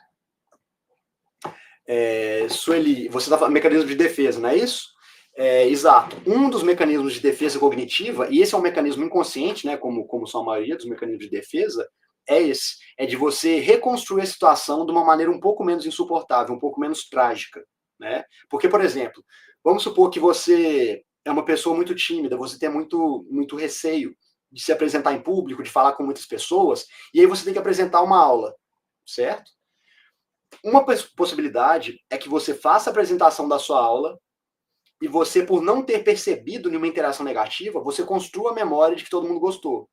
Sueli, você está falando mecanismo de defesa, não é isso? Exato. Um dos mecanismos de defesa cognitiva, e esse é um mecanismo inconsciente, né, como são a maioria dos mecanismos de defesa, é de você reconstruir a situação de uma maneira um pouco menos insuportável, um pouco menos trágica, né? Porque, por exemplo, vamos supor que você é uma pessoa muito tímida, você tem muito receio de se apresentar em público, de falar com muitas pessoas, e aí você tem que apresentar uma aula, certo? Uma possibilidade é que você faça a apresentação da sua aula e você, por não ter percebido nenhuma interação negativa, você construa a memória de que todo mundo gostou.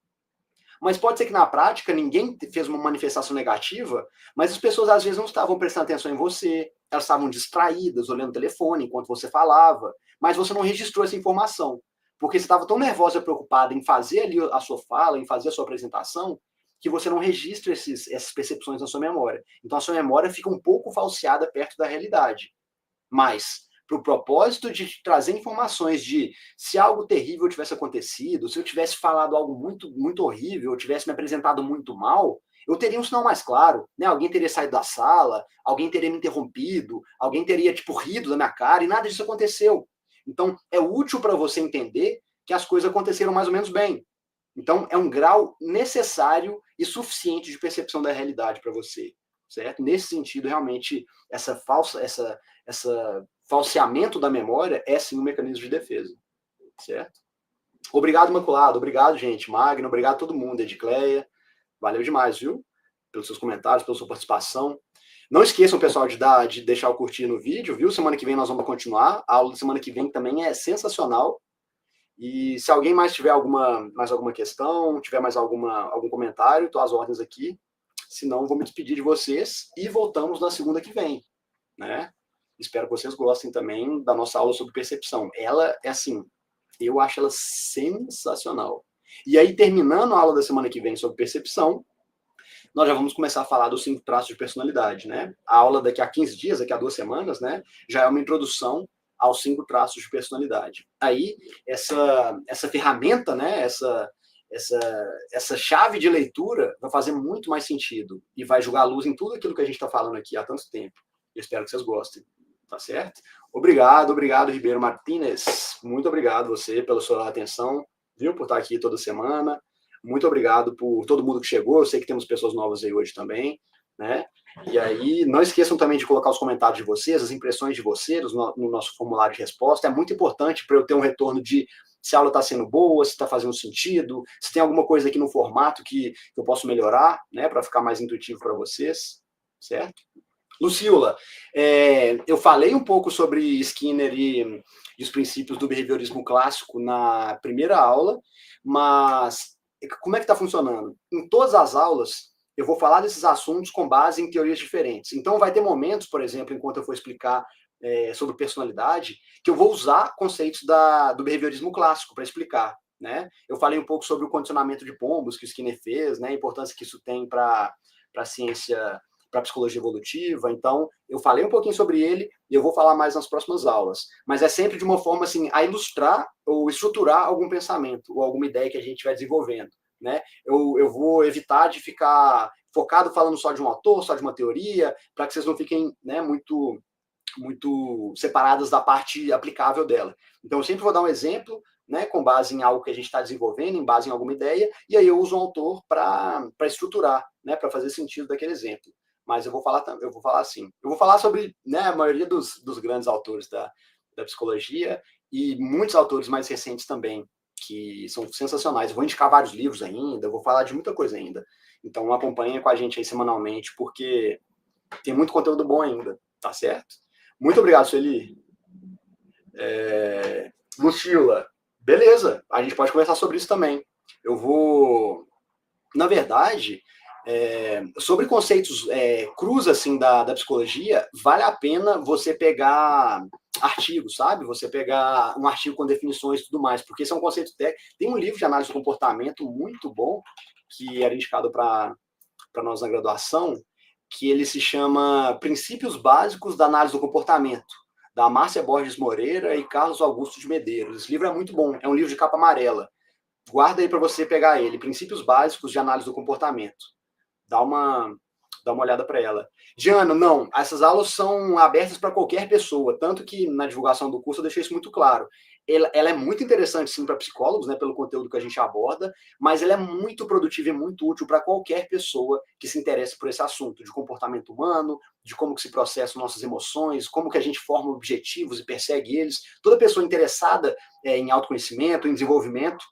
Mas pode ser que na prática ninguém fez uma manifestação negativa, mas as pessoas às vezes não estavam prestando atenção em você, elas estavam distraídas, olhando o telefone enquanto você falava, mas você não registrou essa informação, porque você estava tão nervosa e preocupada em fazer ali a sua fala, em fazer a sua apresentação, que você não registra essas percepções na sua memória. Então a sua memória fica um pouco falseada perto da realidade. Mas, para o propósito de trazer informações de se algo terrível tivesse acontecido, se eu tivesse falado algo muito, muito horrível, eu tivesse me apresentado muito mal, eu teria um sinal mais claro, né? Alguém teria saído da sala, alguém teria me interrompido, alguém teria, tipo, rido da minha cara, e nada disso aconteceu. Então, é útil para você entender que as coisas aconteceram mais ou menos bem. Então, é um grau necessário e suficiente de percepção da realidade para você, certo? Nesse sentido, realmente, essa falseamento da memória é, sim, um mecanismo de defesa, certo? Obrigado, Imaculado. Obrigado, gente. Magno, obrigado a todo mundo. Edicleia, valeu demais, viu? Pelos seus comentários, pela sua participação. Não esqueçam, pessoal, de deixar o curtir no vídeo, viu? Semana que vem nós vamos continuar. A aula da semana que vem também é sensacional. E se alguém mais tiver mais alguma questão, tiver mais algum comentário, estou às ordens aqui. Senão, vou me despedir de vocês e voltamos na segunda que vem, né? Espero que vocês gostem também da nossa aula sobre percepção. Ela é assim, eu acho ela sensacional. E aí, terminando a aula da semana que vem sobre percepção, nós já vamos começar a falar dos 5 traços de personalidade, né? A aula daqui a 15 dias, daqui a 2 semanas, né? Já é uma introdução aos 5 traços de personalidade. Aí, essa ferramenta, né? Essa chave de leitura vai fazer muito mais sentido e vai jogar a luz em tudo aquilo que a gente está falando aqui há tanto tempo. Eu espero que vocês gostem, tá certo? Obrigado, Ribeiro Martínez. Muito obrigado você pela sua atenção, viu? Por estar aqui toda semana. Muito obrigado por todo mundo que chegou. Eu sei que temos pessoas novas aí hoje também, né? E aí, não esqueçam também de colocar os comentários de vocês, as impressões de vocês no nosso formulário de resposta. É muito importante para eu ter um retorno de se a aula está sendo boa, se está fazendo sentido, se tem alguma coisa aqui no formato que eu posso melhorar, né, para ficar mais intuitivo para vocês, certo? Lucila, eu falei um pouco sobre Skinner e os princípios do behaviorismo clássico na primeira aula, mas como é que está funcionando? Em todas as aulas, eu vou falar desses assuntos com base em teorias diferentes. Então, vai ter momentos, por exemplo, enquanto eu for explicar sobre personalidade, que eu vou usar conceitos do behaviorismo clássico para explicar, né? Eu falei um pouco sobre o condicionamento de pombos que o Skinner fez, né? A importância que isso tem para a ciência, para a psicologia evolutiva. Então, eu falei um pouquinho sobre ele e eu vou falar mais nas próximas aulas. Mas é sempre de uma forma assim a ilustrar ou estruturar algum pensamento ou alguma ideia que a gente estiver desenvolvendo, né? Eu vou evitar de ficar focado falando só de um autor, só de uma teoria, para que vocês não fiquem, né, muito separadas da parte aplicável dela. Então, eu sempre vou dar um exemplo, né, com base em algo que a gente está desenvolvendo, em base em alguma ideia, e aí eu uso um autor para estruturar, né, para fazer sentido daquele exemplo. Mas eu vou falar assim, eu vou falar sobre, né, a maioria dos grandes autores da psicologia e muitos autores mais recentes também, que são sensacionais. Eu vou indicar vários livros ainda, eu vou falar de muita coisa ainda. Então, acompanha com a gente aí semanalmente, porque tem muito conteúdo bom ainda, tá certo? Muito obrigado, Sueli. Lucila, beleza, a gente pode conversar sobre isso também. Eu vou, na verdade, sobre conceitos crus assim da psicologia, vale a pena você pegar artigos, sabe? Você pegar um artigo com definições e tudo mais, porque são conceitos técnicos. Tem um livro de análise do comportamento muito bom, que era indicado para nós na graduação, que ele se chama Princípios Básicos da Análise do Comportamento. da Márcia Borges Moreira e Carlos Augusto de Medeiros. Esse livro é muito bom, é um livro de capa amarela. Guarda aí para você pegar ele, Princípios Básicos de Análise do Comportamento. Dá uma olhada para ela. Giana, não, essas aulas são abertas para qualquer pessoa, tanto que na divulgação do curso eu deixei isso muito claro. Ela é muito interessante, sim, para psicólogos, né, pelo conteúdo que a gente aborda, mas ela é muito produtiva e muito útil para qualquer pessoa que se interesse por esse assunto, de comportamento humano, de como que se processam nossas emoções, como que a gente forma objetivos e persegue eles. Toda pessoa interessada em autoconhecimento, em desenvolvimento,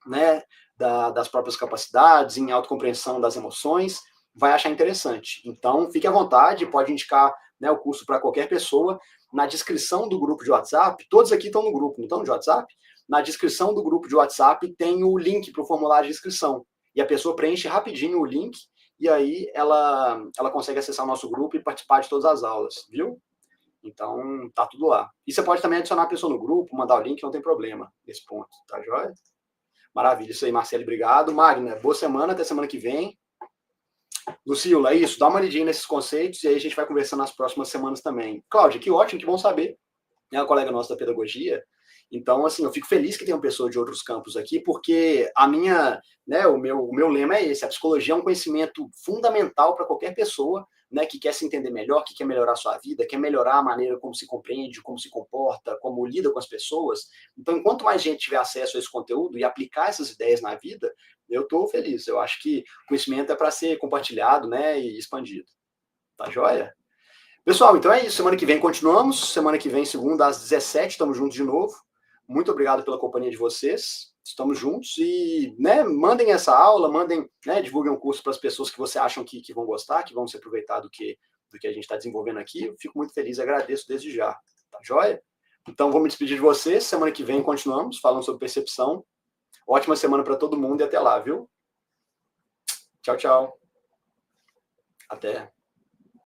né, das próprias capacidades, em autocompreensão das emoções, vai achar interessante. Então, fique à vontade, pode indicar, né, o curso para qualquer pessoa. Na descrição do grupo de WhatsApp, todos aqui estão no grupo, não estão no WhatsApp? Na descrição do grupo de WhatsApp tem o link para o formulário de inscrição. E a pessoa preenche rapidinho o link, e aí ela consegue acessar o nosso grupo e participar de todas as aulas, viu? Então, tá tudo lá. E você pode também adicionar a pessoa no grupo, mandar o link, não tem problema nesse ponto, tá joia? Maravilha, isso aí, Marcelo, obrigado. Magna, boa semana, até semana que vem. Lucila, é isso, dá uma lidinha nesses conceitos e aí a gente vai conversando nas próximas semanas também. Cláudia, que ótimo, que bom saber. É uma colega nossa da pedagogia. Então, assim, eu fico feliz que tenham pessoas de outros campos aqui, porque a minha, né, o meu lema é esse: a psicologia é um conhecimento fundamental para qualquer pessoa, né, que quer se entender melhor, que quer melhorar a sua vida, quer melhorar a maneira como se compreende, como se comporta, como lida com as pessoas. Então, enquanto mais gente tiver acesso a esse conteúdo e aplicar essas ideias na vida, eu estou feliz. Eu acho que o conhecimento é para ser compartilhado, né, e expandido. Tá joia? Pessoal, então é isso. Semana que vem continuamos. Semana que vem, segunda, às 17h, estamos juntos de novo. Muito obrigado pela companhia de vocês. Estamos juntos e, né, mandem essa aula, mandem, né, divulguem um curso para as pessoas que você acham que vão gostar, que vão se aproveitar do que a gente está desenvolvendo aqui. Eu fico muito feliz e agradeço desde já. Tá joia? Então, vou me despedir de vocês. Semana que vem continuamos falando sobre percepção. Ótima semana para todo mundo e até lá, viu? Tchau, tchau. Até.